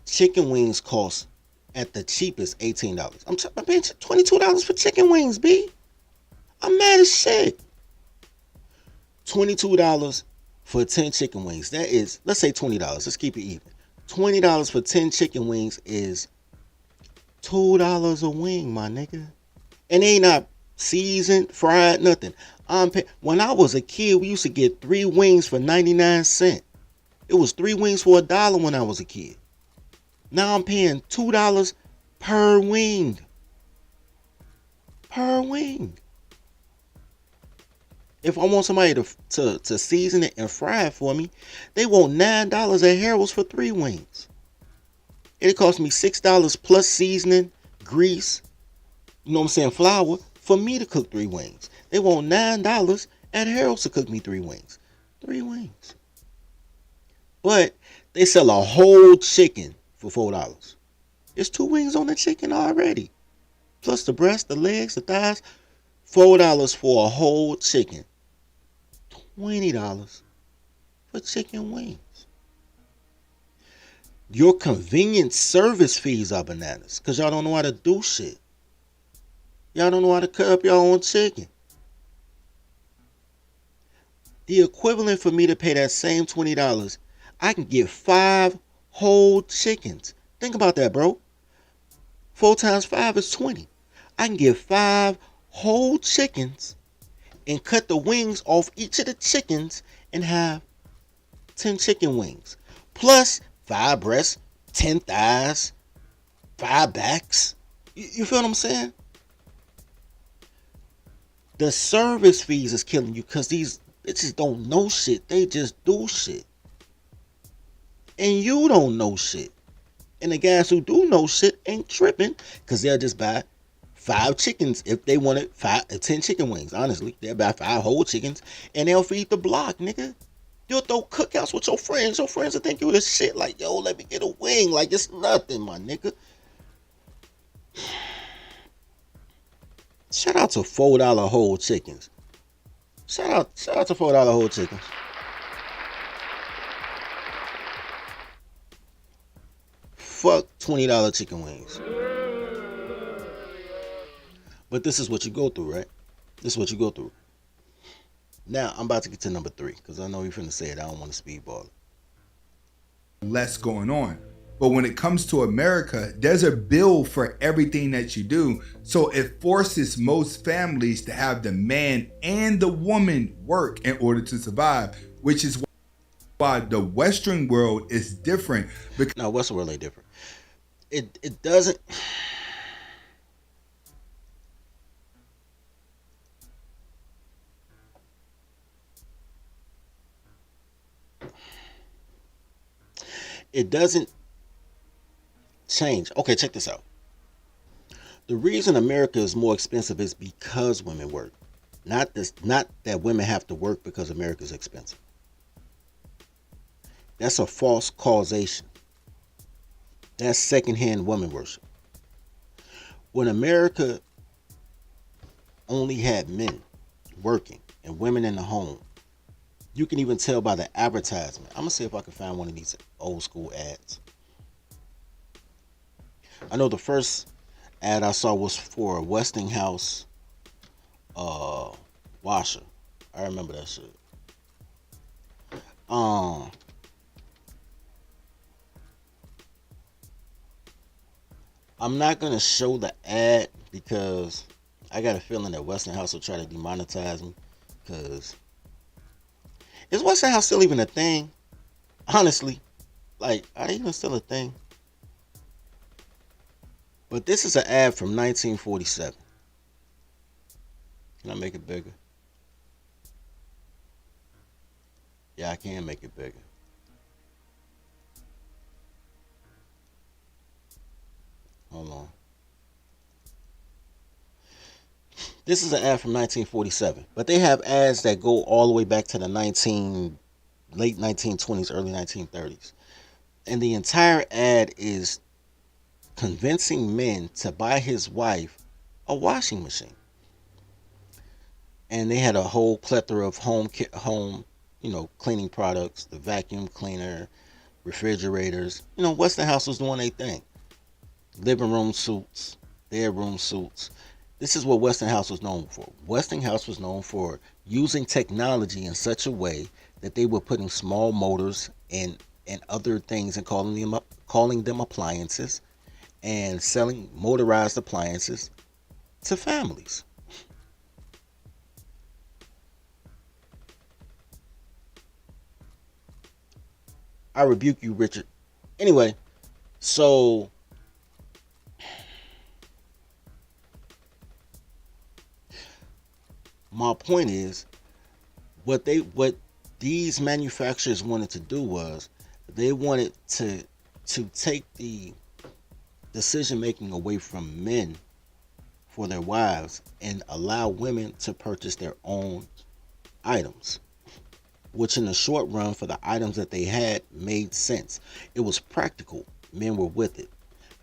chicken wings cost at the cheapest $18. I'm paying $22 for chicken wings, B. I'm mad as shit. $22 for 10 chicken wings. That is, let's say $20. Let's keep it even. $20 for 10 chicken wings is $2 a wing, my nigga. And they ain't not seasoned, fried, nothing. When I was a kid, we used to get 3 wings for 99 cents. It was 3 wings for $1 when I was a kid. Now I'm paying $2 per wing. Per wing. If I want somebody to season it and fry it for me, they want $9 at Harold's for 3 wings. It cost me $6 plus seasoning, grease, flour, for me to cook 3 wings. They want $9 at Harold's to cook me 3 wings. 3 wings. But they sell a whole chicken for $4. It's 2 wings on the chicken already. Plus the breast, the legs, the thighs. $4 for a whole chicken. $20 for chicken wings. Your convenience service fees are bananas because y'all don't know how to do shit. Y'all don't know how to cut up your own chicken. The equivalent for me to pay that same $20, I can get 5 whole chickens. Think about that, bro. 4 times 5 is 20. I can get 5 whole chickens and cut the wings off each of the chickens and have 10 chicken wings. Plus 5 breasts, 10 thighs, 5 backs. You feel what I'm saying? The service fees is killing you because these bitches don't know shit. They just do shit. And you don't know shit. And the guys who do know shit ain't tripping because they'll just buy 5 chickens if they wanted 10 chicken wings. Honestly, they'll buy 5 whole chickens and they'll feed the block, nigga. You'll throw cookouts with your friends. Your friends will think you the shit. Like, yo, let me get a wing. Like, it's nothing, my nigga. Shout out to $4 whole chickens. Shout out to $4 whole chickens. Fuck $20 chicken wings. But this is what you go through, right? This is what you go through. Now, I'm about to get to number 3, because I know you're finna say it. I don't want to speedball it. Less going on. But when it comes to America, there's a bill for everything that you do. So it forces most families to have the man and the woman work in order to survive, which is why the Western world is different. No, Western world ain't different. It doesn't... It doesn't change. Okay, check this out. The reason America is more expensive is because women work. Not that women have to work because America is expensive. That's a false causation. That's secondhand woman worship. When America only had men working and women in the home, you can even tell by the advertisement. I'm gonna see if I can find one of these old school ads. I know the first ad I saw was for a Westinghouse washer. I remember that shit. I'm not gonna show the ad because I got a feeling that Westinghouse will try to demonetize me. Because is Westinghouse still even a thing? Honestly, like, are they even still a thing? But this is an ad from 1947. Can I make it bigger? Yeah, I can make it bigger. Hold on. This is an ad from 1947, but they have ads that go all the way back to the late 1920s, early 1930s. And the entire ad is convincing men to buy his wife a washing machine. And they had a whole plethora of home, cleaning products, the vacuum cleaner, refrigerators. Westinghouse was doing their thing. Living room suits, bedroom suits. This is what Westinghouse was known for. Westinghouse was known for using technology in such a way that they were putting small motors and other things and calling them appliances, and selling motorized appliances to families. I rebuke you, Richard. Anyway, so my point is, what these manufacturers wanted to do was they wanted to take the decision making away from men for their wives and allow women to purchase their own items, which in the short run for the items that they had made sense. It was practical. Men were with it.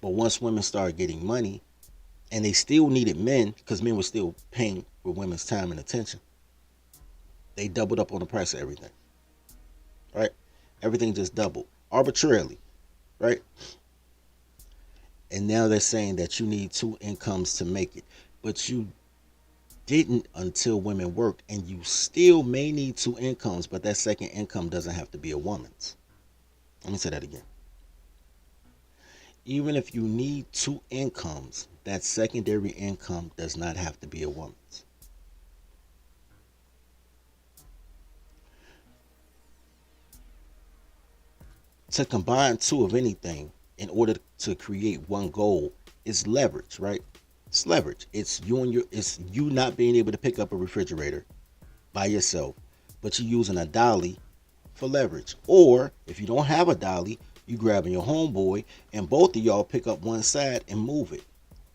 But once women started getting money, and they still needed men because men were still paying for women's time and attention, they doubled up on the price of everything. Right? Everything just doubled arbitrarily. Right? And now they're saying that you need 2 incomes to make it. But you didn't until women work, and you still may need 2 incomes, but that second income doesn't have to be a woman's. Let me say that again. Even if you need 2 incomes, that secondary income does not have to be a woman's. To combine 2 of anything in order to create one goal is leverage, right? It's leverage. It's you not being able to pick up a refrigerator by yourself, but you're using a dolly for leverage. Or if you don't have a dolly, you grabbing your homeboy and both of y'all pick up one side and move it.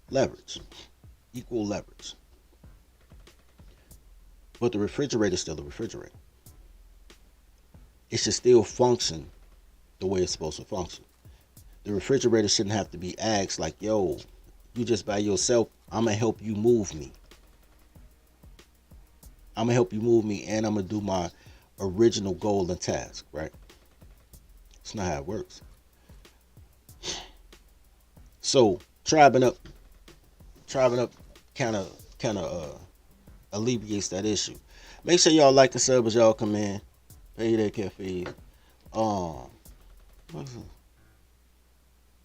Leverage. Equal leverage. But the refrigerator is still a refrigerator. It should still function the way it's supposed to function. The refrigerator shouldn't have to be asked like, yo, you just by yourself, I'm going to help you move me. I'm going to help you move me, and I'm going to do my original goal and task, right? That's not how it works. So, tribing up kind of alleviates that issue. Make sure y'all like and sub as y'all come in. Pay your daycare fees. What is it?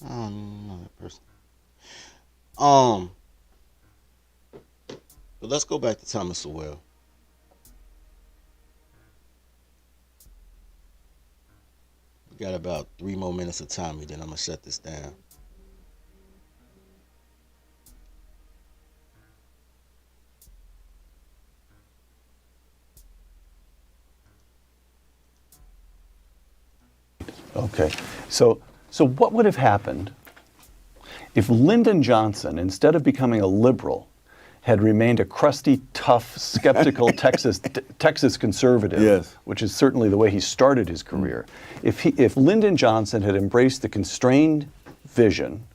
I don't even know that person. But let's go back to Thomas Sowell. We got about 3 more minutes of time, and then I'm gonna shut this down. Okay, so what would have happened if Lyndon Johnson, instead of becoming a liberal, had remained a crusty, tough, skeptical Texas conservative, yes, which is certainly the way he started his career. If Lyndon Johnson had embraced the constrained vision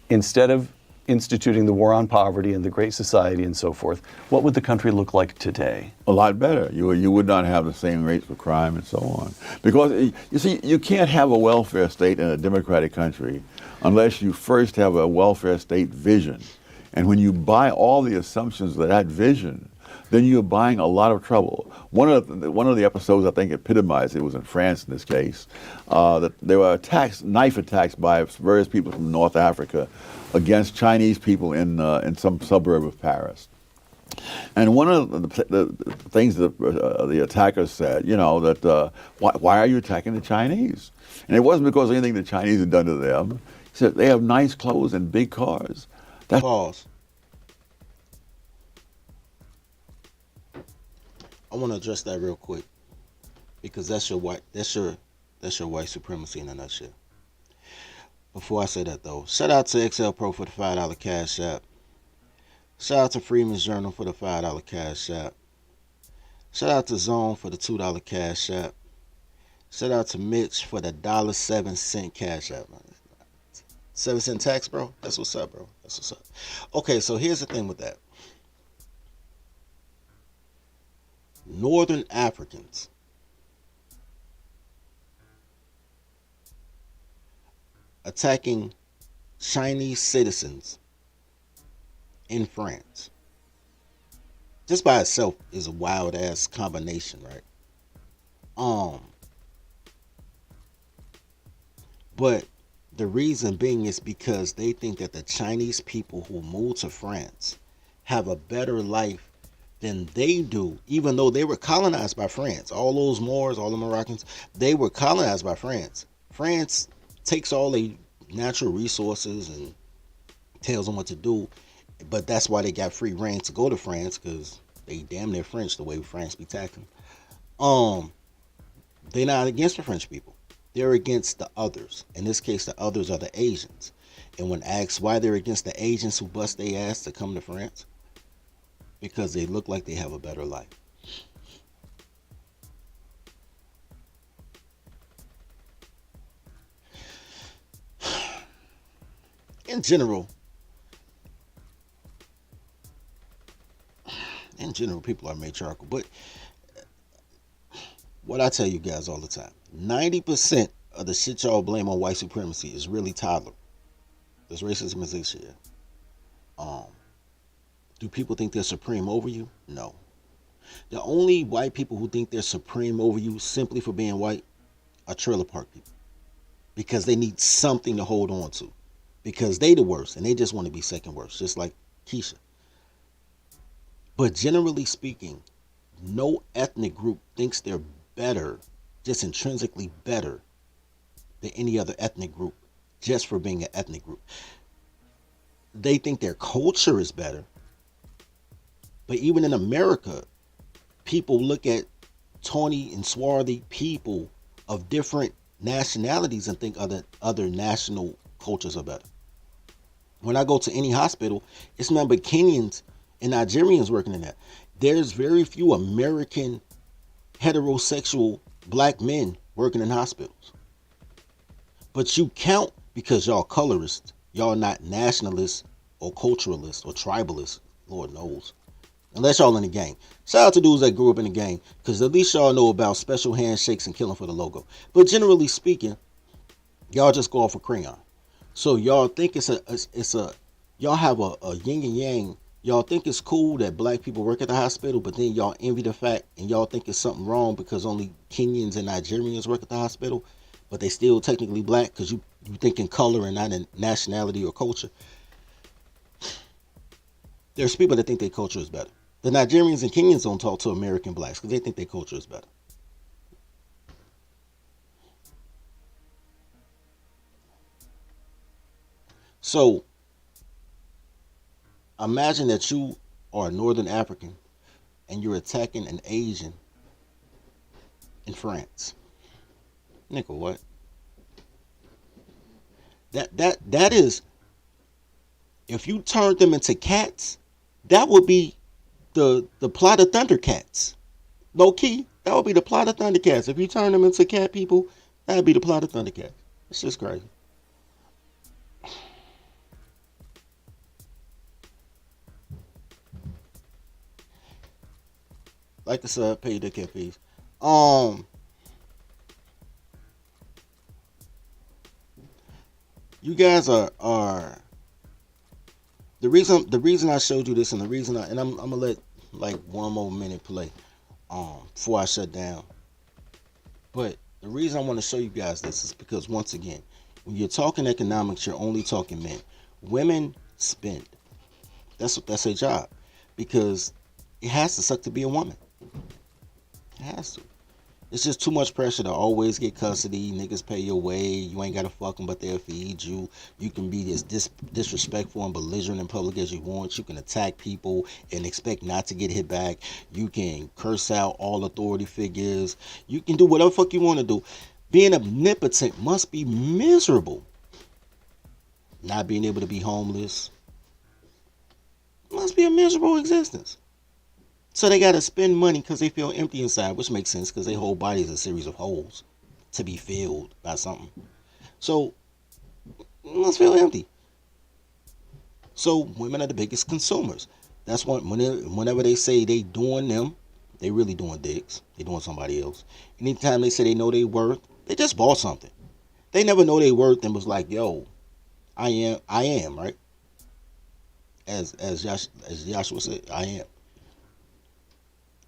instead of instituting the war on poverty and the Great Society and so forth, what would the country look like today? A lot better. You would not have the same rates for crime and so on. Because, you see, you can't have a welfare state in a democratic country unless you first have a welfare state vision. And when you buy all the assumptions of that vision, then you're buying a lot of trouble. One of the episodes I think epitomized it was in France in this case. That there were knife attacks by various people from North Africa against Chinese people in some suburb of Paris. And one of the things that the attackers said, that why are you attacking the Chinese? And it wasn't because of anything the Chinese had done to them. He said they have nice clothes and big cars. Pause. I want to address that real quick because that's your white supremacy in a nutshell. Before I say that though, shout out to XL Pro for the $5 cash app. Shout out to Freeman's Journal for the $5 cash app. Shout out to Zone for the $2 cash app. Shout out to Mitch for the $1.07 cash app. 7-cent tax, bro. That's what's up, bro. That's what's up. Okay, so here's the thing with that. Northern Africans attacking Chinese citizens in France just by itself is a wild ass combination, right? But the reason being is because they think that the Chinese people who move to France have a better life than they do, even though they were colonized by France. All those Moors, all the Moroccans, they were colonized by France. France takes all the natural resources and tells them what to do, but that's why they got free reign to go to France, because they damn near French the way France be tackling. They're not against the French people. They're against the others. In this case, the others are the Asians. And when asked why they're against the Asians who bust their ass to come to France, because they look like they have a better life. In general, people are matriarchal. But what I tell you guys all the time, 90% of the shit y'all blame on white supremacy is really toddler. There's racism is this shit. Do people think they're supreme over you? No. The only white people who think they're supreme over you simply for being white are trailer park people. Because they need something to hold on to. Because they the worst and they just want to be second worst, just like Keisha. But generally speaking, no ethnic group thinks they're better, just intrinsically better than any other ethnic group, just for being an ethnic group. They think their culture is better. But even in America, people look at tawny and swarthy people of different nationalities and think other national cultures are better. When I go to any hospital, it's nothing but Kenyans and Nigerians working in that. There's very few American heterosexual black men working in hospitals. But you count because y'all colorists, y'all not nationalists or culturalists or tribalists, Lord knows. Unless y'all in the gang. Shout out to dudes that grew up in the gang, because at least y'all know about special handshakes and killing for the logo. But generally speaking, y'all just go off a crayon. So y'all think y'all have a yin and yang. Y'all think it's cool that black people work at the hospital, but then y'all envy the fact and y'all think it's something wrong because only Kenyans and Nigerians work at the hospital, but they still technically black because you think in color and not in nationality or culture. There's people that think their culture is better. The Nigerians and Kenyans don't talk to American blacks because they think their culture is better. So, imagine that you are a Northern African and you're attacking an Asian in France. Nigga, what? That is, if you turned them into cats, that would be the plot of Thundercats. Low key, that would be the plot of Thundercats. If you turn them into cat people, that would be the plot of Thundercats. It's just crazy. Like I said, pay your daycare fees. You guys are the reason I showed you this, and the reason I'm gonna let like one more minute play before I shut down. But the reason I want to show you guys this is because, once again, when you're talking economics, you're only talking men. Women spend. That's their job, because it has to suck to be a woman. It has to. It's just too much pressure to always get custody. Niggas pay your way. You ain't gotta fuck them, but they'll feed you. You can be as disrespectful and belligerent in public as you want. You can attack people and expect not to get hit back. You can curse out all authority figures. You can do whatever fuck you want to do. Being omnipotent must be miserable. Not being able to be homeless must be a miserable existence. So they got to spend money because they feel empty inside, which makes sense because their whole body is a series of holes to be filled by something. So it must feel empty. So women are the biggest consumers. That's why whenever they say they doing them, they really doing dicks. They doing somebody else. Anytime they say they know they worth, they just bought something. They never know they worth and was like, yo, I am, right? As Joshua said, I am.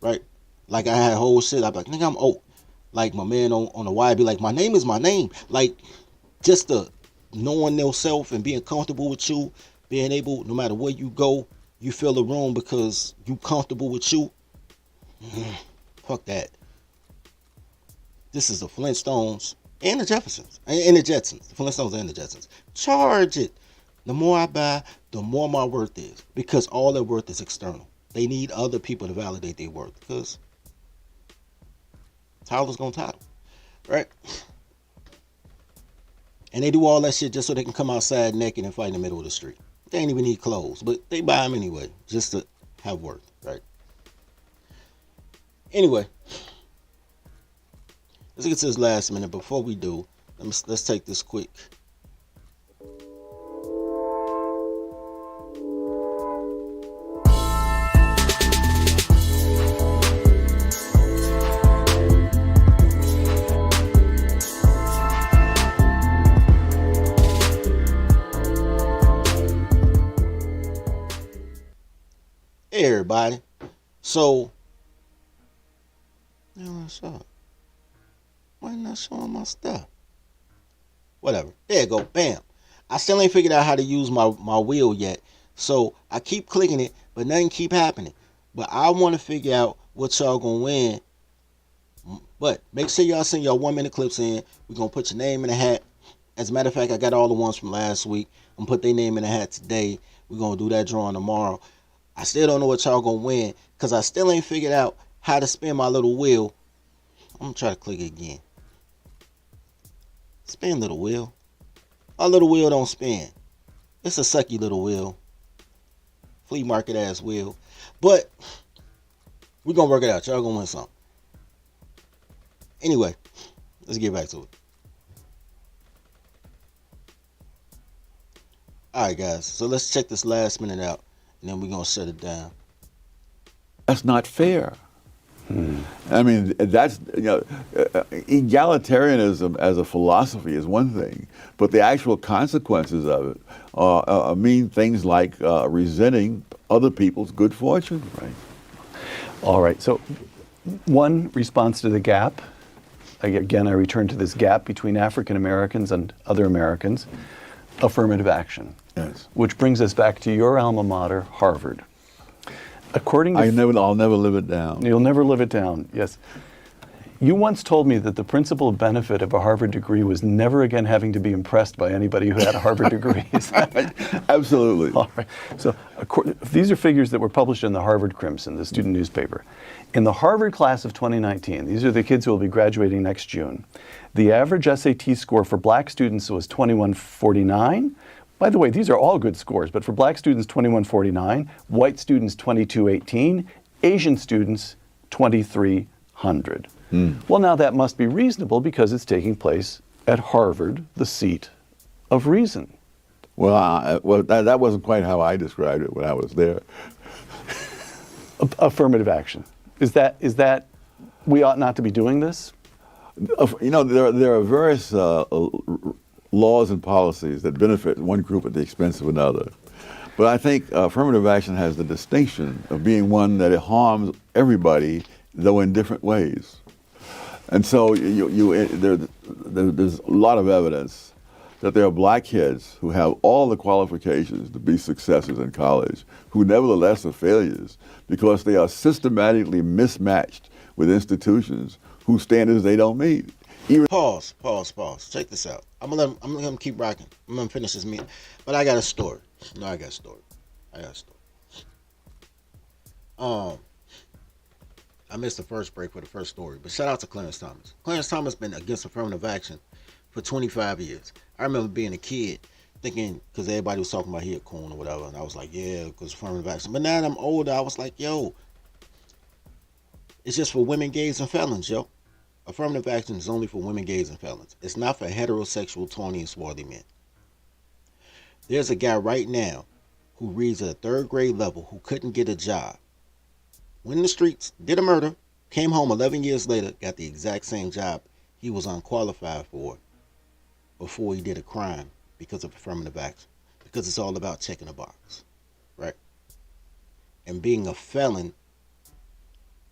Right? Like I had whole shit. I'd be like, nigga, I'm Oak. Like my man on the wire be like, my name is my name. Like just the knowing their self and being comfortable with you, being able, no matter where you go, you fill the room because you comfortable with you. Fuck that. This is the Flintstones and the Jeffersons and the Jetsons. The Flintstones and the Jetsons. Charge it. The more I buy, the more my worth is, because all their worth is external. They need other people to validate their worth, because title's gonna title, right? And they do all that shit just so they can come outside naked and fight in the middle of the street. They ain't even need clothes, but they buy them anyway, just to have worth, right? Anyway, let's get to this last minute. Before we do, let's take this quick. Hey everybody. So, what's up? Why not showing my stuff? Whatever. There you go. Bam. I still ain't figured out how to use my wheel yet. So I keep clicking it, but nothing keep happening. But I want to figure out what y'all gonna win. But make sure y'all send y'all 1 minute clips in. We're gonna put your name in the hat. As a matter of fact, I got all the ones from last week. I'm gonna put their name in the hat today. We're gonna do that drawing tomorrow. I still don't know what y'all gonna win, because I still ain't figured out how to spin my little wheel. I'm gonna try to click it again. Spin, little wheel. Our little wheel don't spin. It's a sucky little wheel. Flea market ass wheel. But we're gonna work it out. Y'all gonna win something. Anyway, let's get back to it. Alright guys, so let's check this last minute out, and then we're gonna shut it down. That's not fair. I mean, that's, egalitarianism as a philosophy is one thing, but the actual consequences of it mean things like resenting other people's good fortune. Right. All right. So, one response to the gap. Again, I return to this gap between African Americans and other Americans. Affirmative action. Yes. Which brings us back to your alma mater, Harvard. According to I'll never live it down. You'll never live it down, yes. You once told me that the principal benefit of a Harvard degree was never again having to be impressed by anybody who had a Harvard degree. Is that right? Absolutely. All right. So these are figures that were published in the Harvard Crimson, the student newspaper. In the Harvard class of 2019, these are the kids who will be graduating next June, the average SAT score for black students was 2149. By the way, these are all good scores, but for black students, 2149, white students, 2218, Asian students, 2300. Well, now that must be reasonable because it's taking place at Harvard, the seat of reason. Well, that wasn't quite how I described it when I was there. Affirmative action. Is that we ought not to be doing this? There are various laws and policies that benefit one group at the expense of another. But I think affirmative action has the distinction of being one that it harms everybody, though in different ways. And so there's a lot of evidence that there are black kids who have all the qualifications to be successes in college, who nevertheless are failures because they are systematically mismatched with institutions whose standards they don't meet. Pause. Check this out. I'm gonna let him keep rocking. I'm gonna finish this meeting. But I got a story. No, I got a story. I missed the first break for the first story, but shout out to Clarence Thomas. Clarence Thomas been against affirmative action for 25 years. I remember being a kid thinking, because everybody was talking about he a coon or whatever, and I was like, yeah, because affirmative action. But now that I'm older, I was like, yo, it's just for women, gays, and felons, yo. Affirmative action is only for women, gays, and felons. It's not for heterosexual, tawny, and swarthy men. There's a guy right now who reads at a third grade level who couldn't get a job. Went in the streets, did a murder, came home 11 years later, got the exact same job he was unqualified for before he did a crime because of affirmative action. Because it's all about checking a box, right? And being a felon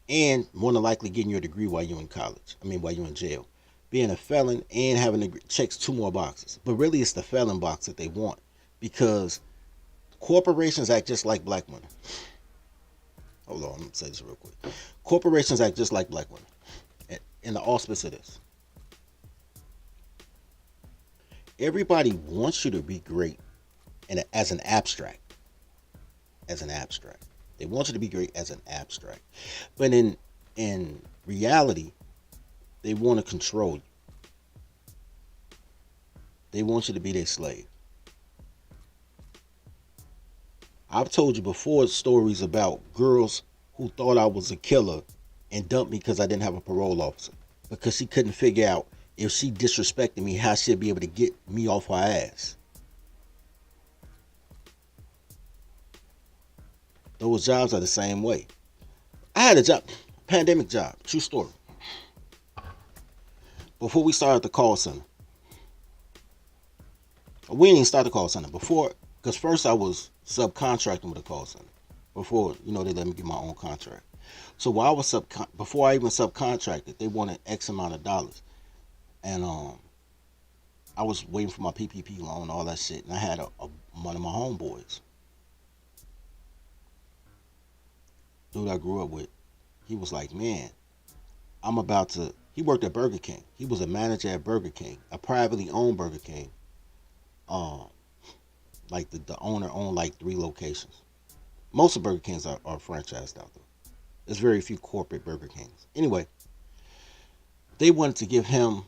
and more than likely getting your degree while you're in college. While you're in jail. Being a felon and having a degree checks 2 more boxes. But really it's the felon box that they want because corporations act just like black women. Hold on, let me say this real quick. Corporations act just like black women. In the auspice of this. Everybody wants you to be great as an abstract. They want you to be great as an abstract. But in reality, they want to control you. They want you to be their slave. I've told you before stories about girls who thought I was a killer and dumped me because I didn't have a parole officer. Because she couldn't figure out if she disrespected me, how she'd be able to get me off her ass. Those jobs are the same way. I had a job, pandemic job, true story. Before we started the call center. We didn't even start the call center. Before, because first I was subcontracting with a call center. Before, they let me get my own contract. So while I was before I even subcontracted, they wanted X amount of dollars. And I was waiting for my PPP loan, all that shit. And I had one of my homeboys. Dude I grew up with. He was like, man, he worked at Burger King. He was a manager at Burger King, a privately owned Burger King. Like the owner owned like 3 locations. Most of Burger Kings are franchised out there. There's very few corporate Burger Kings. Anyway, they wanted to give him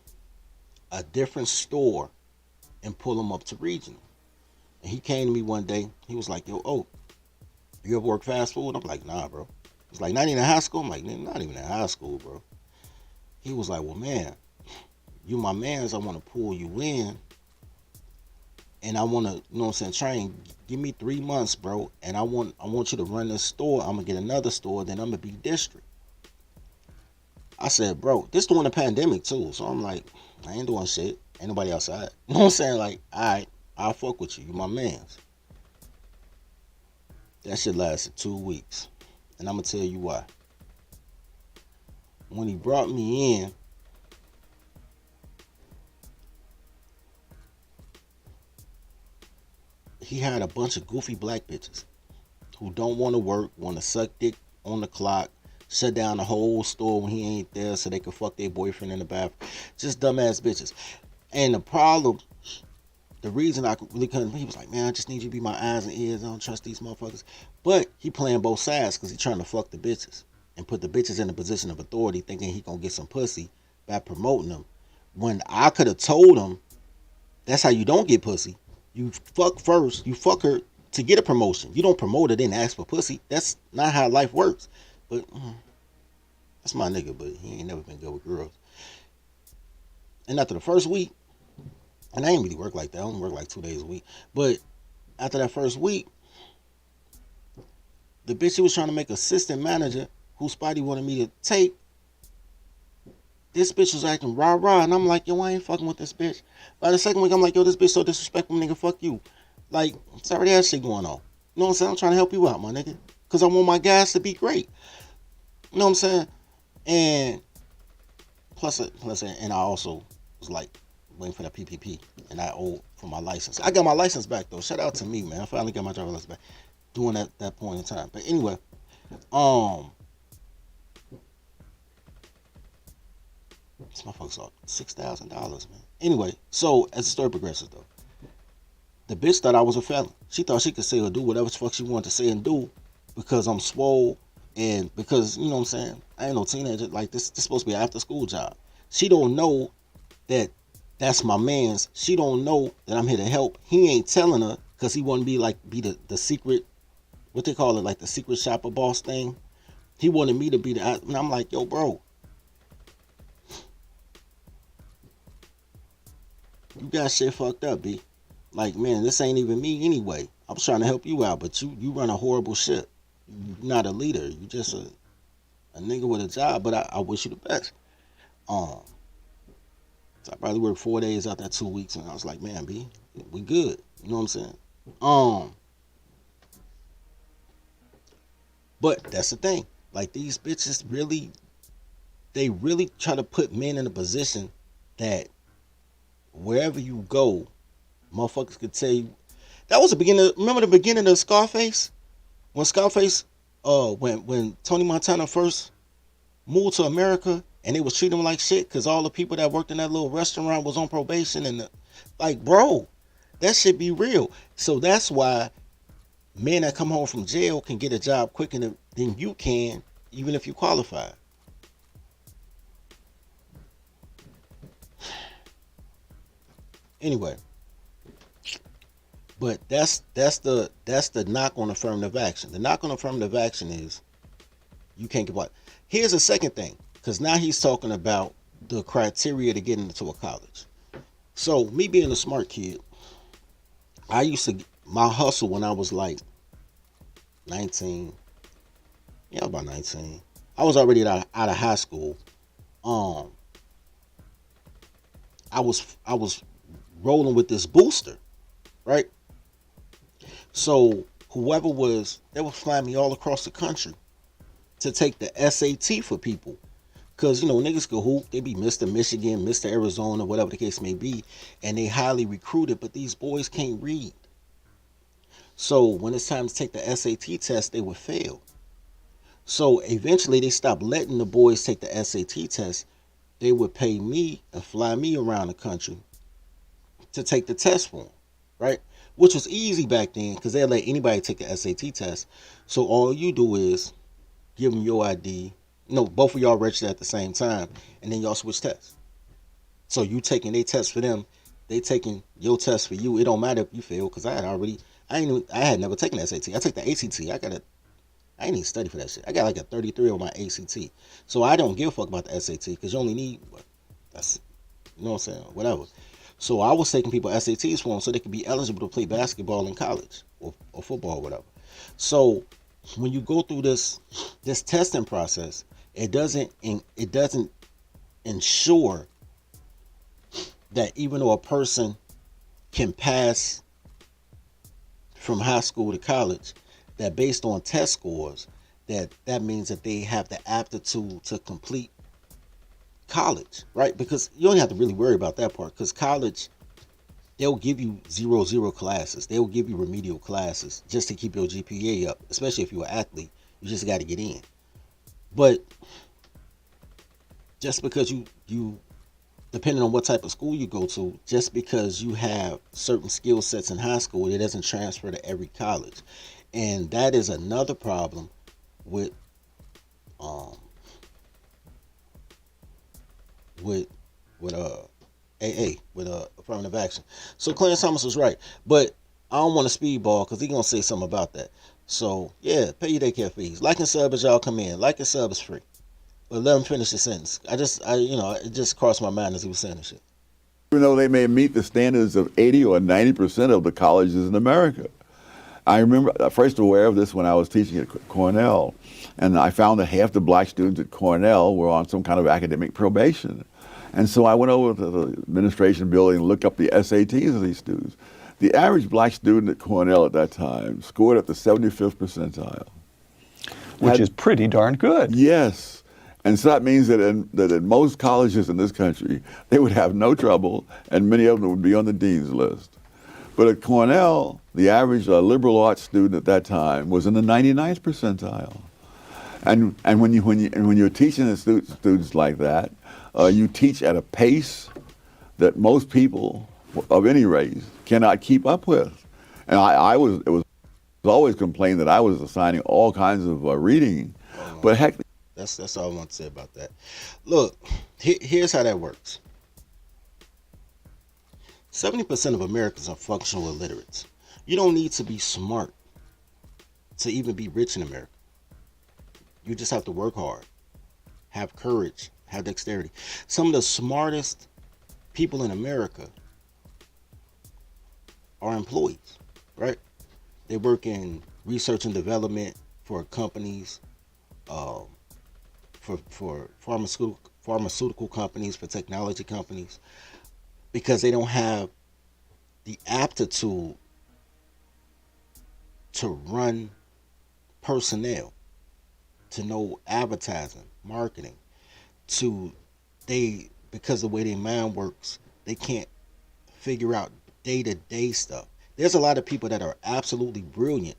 a different store and pull him up to regional. And he came to me one day. He was like, yo, you ever work fast food? I'm like, nah, bro. He's like, not even in high school? I'm like, not even in high school, bro. He was like, well, man, you my mans, I want to pull you in. And I want to, train. Give me 3 months, bro. And I want you to run this store. I'm going to get another store. Then I'm going to be district. I said, bro, this during the pandemic, too. So I'm like, I ain't doing shit. Ain't nobody outside. You know what I'm saying? Like, all right, I'll fuck with you. You my mans. That shit lasted 2 weeks. And I'm going to tell you why. When he brought me in, he had a bunch of goofy black bitches who don't want to work, want to suck dick on the clock, shut down the whole store when he ain't there so they can fuck their boyfriend in the bathroom. Just dumbass bitches. And the reason I really couldn't, he was like, man, I just need you to be my eyes and ears. I don't trust these motherfuckers. But he playing both sides because he trying to fuck the bitches and put the bitches in a position of authority thinking he gonna get some pussy by promoting them. When I could have told him, that's how you don't get pussy. You fuck first, you fuck her to get a promotion. You don't promote her then ask for pussy. That's not how life works. But that's my nigga, but he ain't never been good with girls. And after the first week, and I ain't really work like that. I only work like 2 days a week. But after that first week, the bitch who was trying to make assistant manager, who Spotty wanted me to take, this bitch was acting rah-rah, and I'm like, yo, I ain't fucking with this bitch. By the second week, I'm like, yo, this bitch so disrespectful, nigga, fuck you. Like, sorry that shit going on. You know what I'm saying? I'm trying to help you out, my nigga. Because I want my guys to be great. You know what I'm saying? And plus, and I also was like, waiting for that PPP, and I owe for my license. I got my license back, though. Shout out to me, man. I finally got my driver's license back during that point in time. But anyway, this motherfucker's all $6,000, man. Anyway, so as the story progresses, though, the bitch thought I was a felon. She thought she could say or do whatever the fuck she wanted to say and do because I'm swole and because, you know what I'm saying, I ain't no teenager. Like, this supposed to be an after-school job. She don't know that that's my man's. She don't know that I'm here to help. He ain't telling her because he wanted to be the secret, what they call it, like the secret shopper boss thing. He wanted me to be and I'm like, yo, bro, you got shit fucked up, B. Like, man, this ain't even me anyway. I was trying to help you out, but you run a horrible ship. You're not a leader. You just a nigga with a job, but I wish you the best. So I probably worked 4 days out that 2 weeks, and I was like, man, B, we good. You know what I'm saying? But that's the thing. Like, these bitches they really try to put men in a position that wherever you go, motherfuckers could tell you. That was the beginning. Remember the beginning of Scarface? When Scarface, when Tony Montana first moved to America, and they was treating him like shit because all the people that worked in that little restaurant was on probation, and like, bro, that shit be real. So that's why men that come home from jail can get a job quicker than you can, even if you qualify. Anyway, but that's the knock on affirmative action. The knock on affirmative action is you can't get what. Here's the second thing, because now he's talking about the criteria to get into a college. So me being a smart kid, I used to my hustle when I was like 19. Yeah, about 19. I was already out of high school. I was rolling with this booster, right? So whoever they were flying me all across the country to take the SAT for people. Because, you know, niggas go hoop, they be Mr. Michigan, Mr. Arizona, whatever the case may be, and they highly recruited, but these boys can't read. So when it's time to take the SAT test, they would fail. So eventually they stopped letting the boys take the SAT test. They would pay me and fly me around the country to take the test for them, right? Which was easy back then because they'd let anybody take the SAT test. So all you do is give them your ID. No, both of y'all register at the same time, and then y'all switch tests. So you taking their test for them, they taking your test for you. It don't matter if you fail because I had never taken the SAT. I took the ACT. I ain't even study for that shit. I got like a 33 on my ACT. So I don't give a fuck about the SAT because you only need, that's, you know what I'm saying, whatever. So I was taking people SATs for them so they could be eligible to play basketball in college or football or whatever. So when you go through this testing process, it doesn't ensure that even though a person can pass from high school to college, that based on test scores, that means that they have the aptitude to complete college, right? Because you don't have to really worry about that part, because college, they'll give you 0 classes. They'll give you remedial classes just to keep your GPA up, especially if you're an athlete. You just got to get in. But just because you depending on what type of school you go to, just because you have certain skill sets in high school, it doesn't transfer to every college. And that is another problem with affirmative action. So Clarence Thomas was right, but I don't want to speedball because he's gonna say something about that. So yeah, pay your daycare fees. Like and sub as y'all come in. Like and sub is free. But let him finish the sentence. It just crossed my mind as he was saying this shit. Even though they may meet the standards of 80 or 90% of the colleges in America. I remember first aware of this when I was teaching at Cornell, and I found that half the black students at Cornell were on some kind of academic probation. And so I went over to the administration building and looked up the SATs of these students. The average black student at Cornell at that time scored at the 75th percentile. Which is pretty darn good. Yes. And so that means that in most colleges in this country, they would have no trouble, and many of them would be on the dean's list. But at Cornell, the average liberal arts student at that time was in the 99th percentile. And when you're teaching the students like that, you teach at a pace that most people of any race cannot keep up with. And it was always complained that I was assigning all kinds of reading, but heck. That's all I want to say about that. Look, here's how that works. 70% of Americans are functional illiterates. You don't need to be smart to even be rich in America. You just have to work hard, have courage, have dexterity. Some of the smartest people in America are employees, right? They work in research and development for companies, for pharmaceutical companies, for technology companies, because they don't have the aptitude to run personnel, to know advertising, marketing, because the way their mind works, they can't figure out day-to-day stuff. There's a lot of people that are absolutely brilliant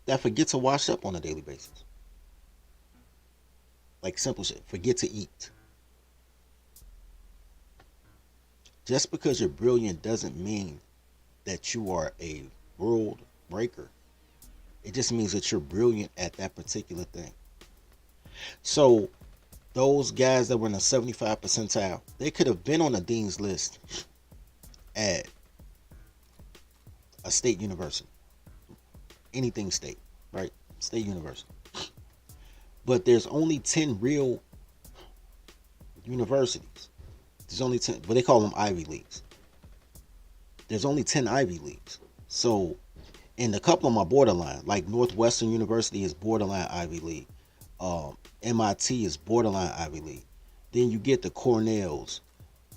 that forget to wash up on a daily basis. Like simple shit, forget to eat. Just because you're brilliant doesn't mean that you are a world breaker. It just means that you're brilliant at that particular thing. So those guys that were in the 75th percentile, they could have been on the dean's list at a state university. Anything state, right? State university. But there's only 10 real universities. There's only 10, but they call them Ivy Leagues. There's only 10 Ivy Leagues. So, and a couple of them are borderline. Like Northwestern University is borderline Ivy League. MIT is borderline Ivy League. Then you get the Cornells,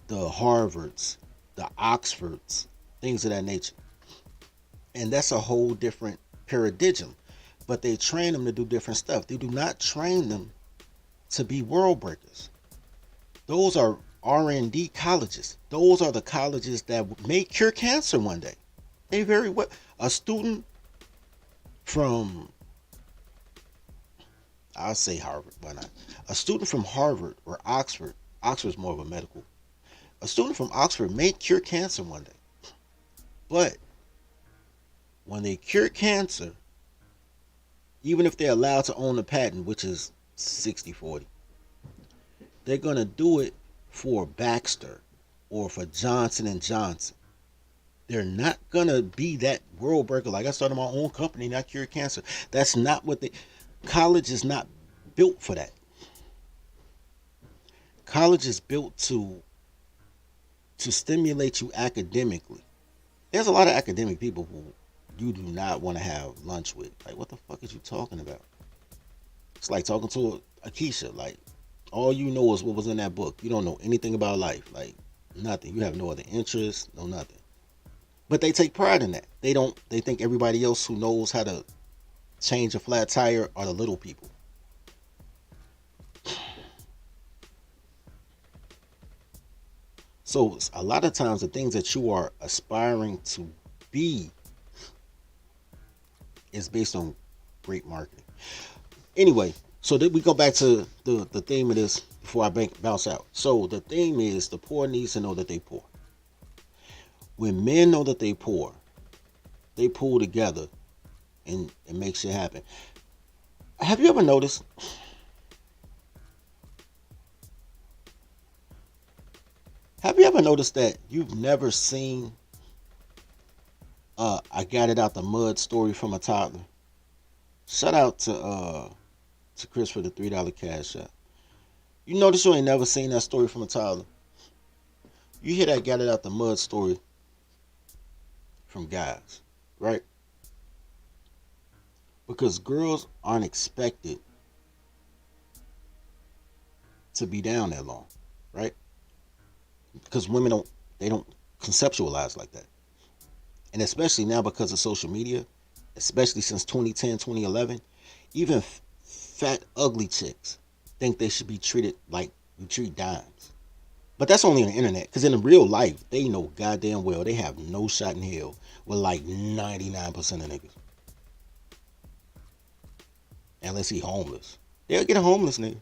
the Harvards, the Oxfords, things of that nature. And that's a whole different paradigm. But they train them to do different stuff. They do not train them to be world breakers. Those are R&D colleges. Those are the colleges that may cure cancer one day. They very well. A student from, I'll say Harvard, why not? A student from Harvard or Oxford, Oxford's more of a medical. A student from Oxford may cure cancer one day. But when they cure cancer, even if they're allowed to own the patent, which is 60-40, they're going to do it for Baxter or for Johnson & Johnson. They're not going to be that world breaker. Like, I started my own company and I cured cancer. That's not what college is not built for that. College is built to stimulate you academically. There's a lot of academic people who you do not want to have lunch with. Like, what the fuck is you talking about? It's like talking to a Keisha. Like, all you know is what was in that book. You don't know anything about life. Like, nothing. You have no other interests, no nothing. But they take pride in that. They think everybody else who knows how to change a flat tire are the little people. So a lot of times the things that you are aspiring to be is based on great marketing. Anyway, so we go back to the theme of this before I bounce out. So the theme is the poor needs to know that they poor. When men know that they poor, they pull together and make shit happen. Have you ever noticed? Have you ever noticed that you've never seen I got it out the mud story from a toddler? Shout out to Chris for the $3 cash shot. You notice you ain't never seen that story from a toddler. You hear that got it out the mud story from guys, right? Because girls aren't expected to be down that long, right? Because women don't conceptualize like that. And especially now because of social media, especially since 2010, 2011, even fat, ugly chicks think they should be treated like you treat dimes. But that's only on the internet, because in real life, they know goddamn well they have no shot in hell with like 99% of niggas. Unless he homeless. They'll get a homeless nigga.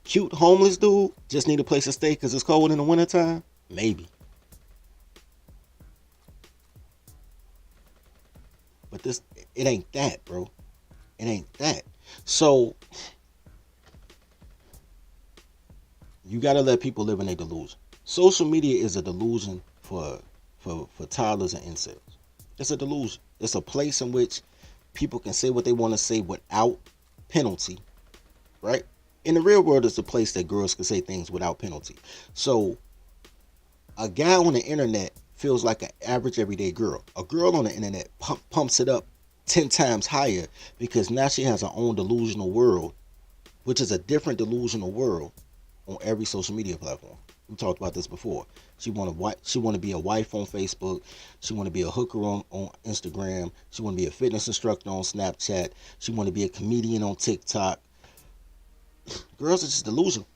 Cute homeless dude, just need a place to stay because it's cold in the wintertime? Maybe. But it ain't that, bro. It ain't that. So, you gotta let people live in a delusion. Social media is a delusion for toddlers and incels. It's a delusion. It's a place in which people can say what they want to say without penalty, right? In the real world, it's a place that girls can say things without penalty. So, a guy on the internet feels like an average everyday girl. A girl on the internet pumps it up 10 times higher because now she has her own delusional world, which is a different delusional world on every social media platform. We talked about this before. She want to be a wife on Facebook. She want to be a hooker on Instagram. She want to be a fitness instructor on Snapchat. She want to be a comedian on TikTok. Girls are just delusional.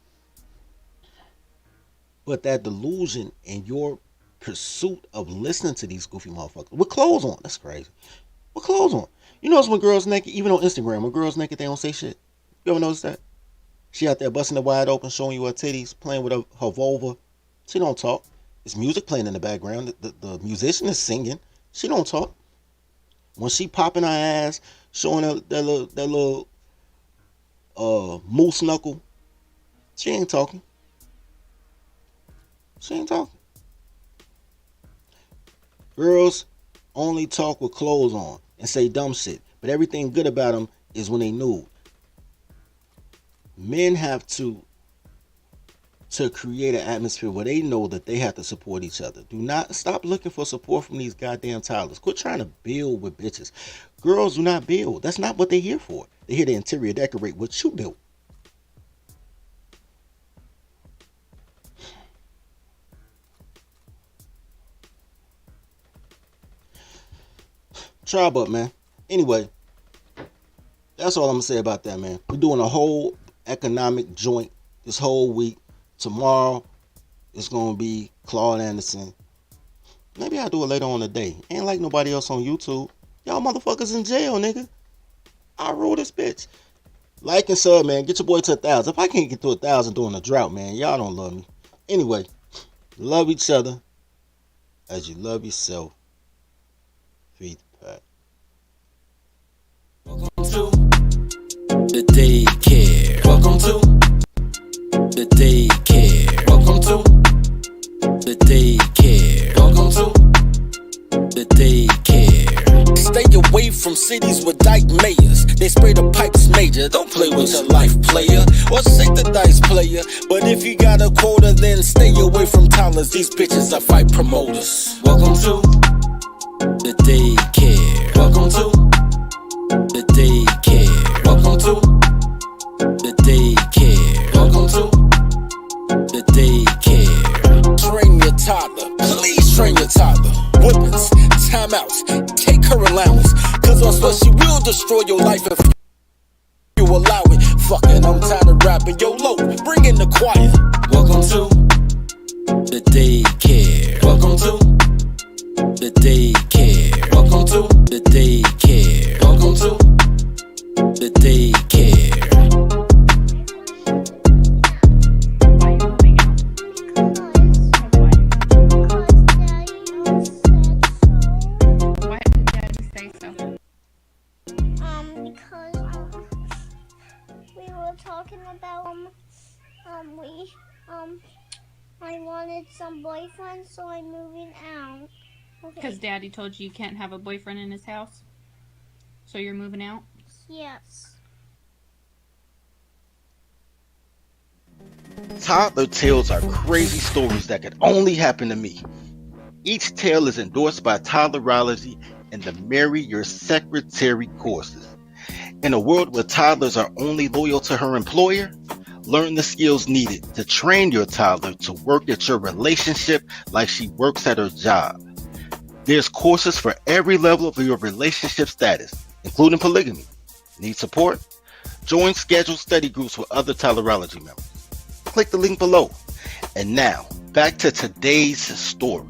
But that delusion and your pursuit of listening to these goofy motherfuckers with clothes on, that's crazy. With clothes on. You notice when girls naked, even on Instagram, when girls naked, they don't say shit. You ever notice that? She out there busting it wide open, showing you her titties, playing with her vulva. She don't talk. There's music playing in the background. The musician is singing. She don't talk. When she popping her ass, showing her that little moose knuckle, she ain't talking. She ain't talking. Girls only talk with clothes on and say dumb shit. But everything good about them is when they nude. Men have to create an atmosphere where they know that they have to support each other. Do not stop looking for support from these goddamn toddlers. Quit trying to build with bitches. Girls do not build. That's not what they're here for. They're here to interior decorate what you built. Tribe up, man. Anyway, that's all I'm going to say about that, man. We're doing a whole economic joint this whole week. Tomorrow, it's going to be Claude Anderson. Maybe I'll do it later on today. Ain't like nobody else on YouTube. Y'all motherfuckers in jail, nigga. I rule this bitch. Like and sub, man. Get your boy to 1,000. If I can't get to 1,000 during a drought, man, y'all don't love me. Anyway, love each other as you love yourself. Feed the pack. Welcome to the daycare. Welcome to the daycare. Welcome to the daycare. Welcome to the daycare. Stay away from cities with dyke mayors. They spray the pipes major. Don't play with your life, player. Or shake the dice, player. But if you got a quota, then stay away from toddlers. These bitches are fight promoters. Welcome to the daycare. Welcome to the daycare. Welcome to the daycare. Welcome to the daycare. Train your toddler. Please train your toddler. Whippings, timeouts, take her allowance. Cause on what she will destroy your life if you allow it. Fucking, I'm tired of rapping. Yo, low, bring in the choir. Welcome to the daycare. Welcome to the daycare. Welcome to the daycare. Welcome to the daycare. Why are you moving out? Why did Daddy say so? Because we were talking about I wanted some boyfriend, so I'm moving out. Because Daddy told you can't have a boyfriend in his house? So you're moving out? Yes. Toddler tales are crazy stories that could only happen to me. Each tale is endorsed by Toddlerology and the Marry Your Secretary courses. In a world where toddlers are only loyal to her employer, learn the skills needed to train your toddler to work at your relationship like she works at her job. There's courses for every level of your relationship status, including polygamy. Need support? Join scheduled study groups with other tolerology members. Click the link below. And now, back to today's story.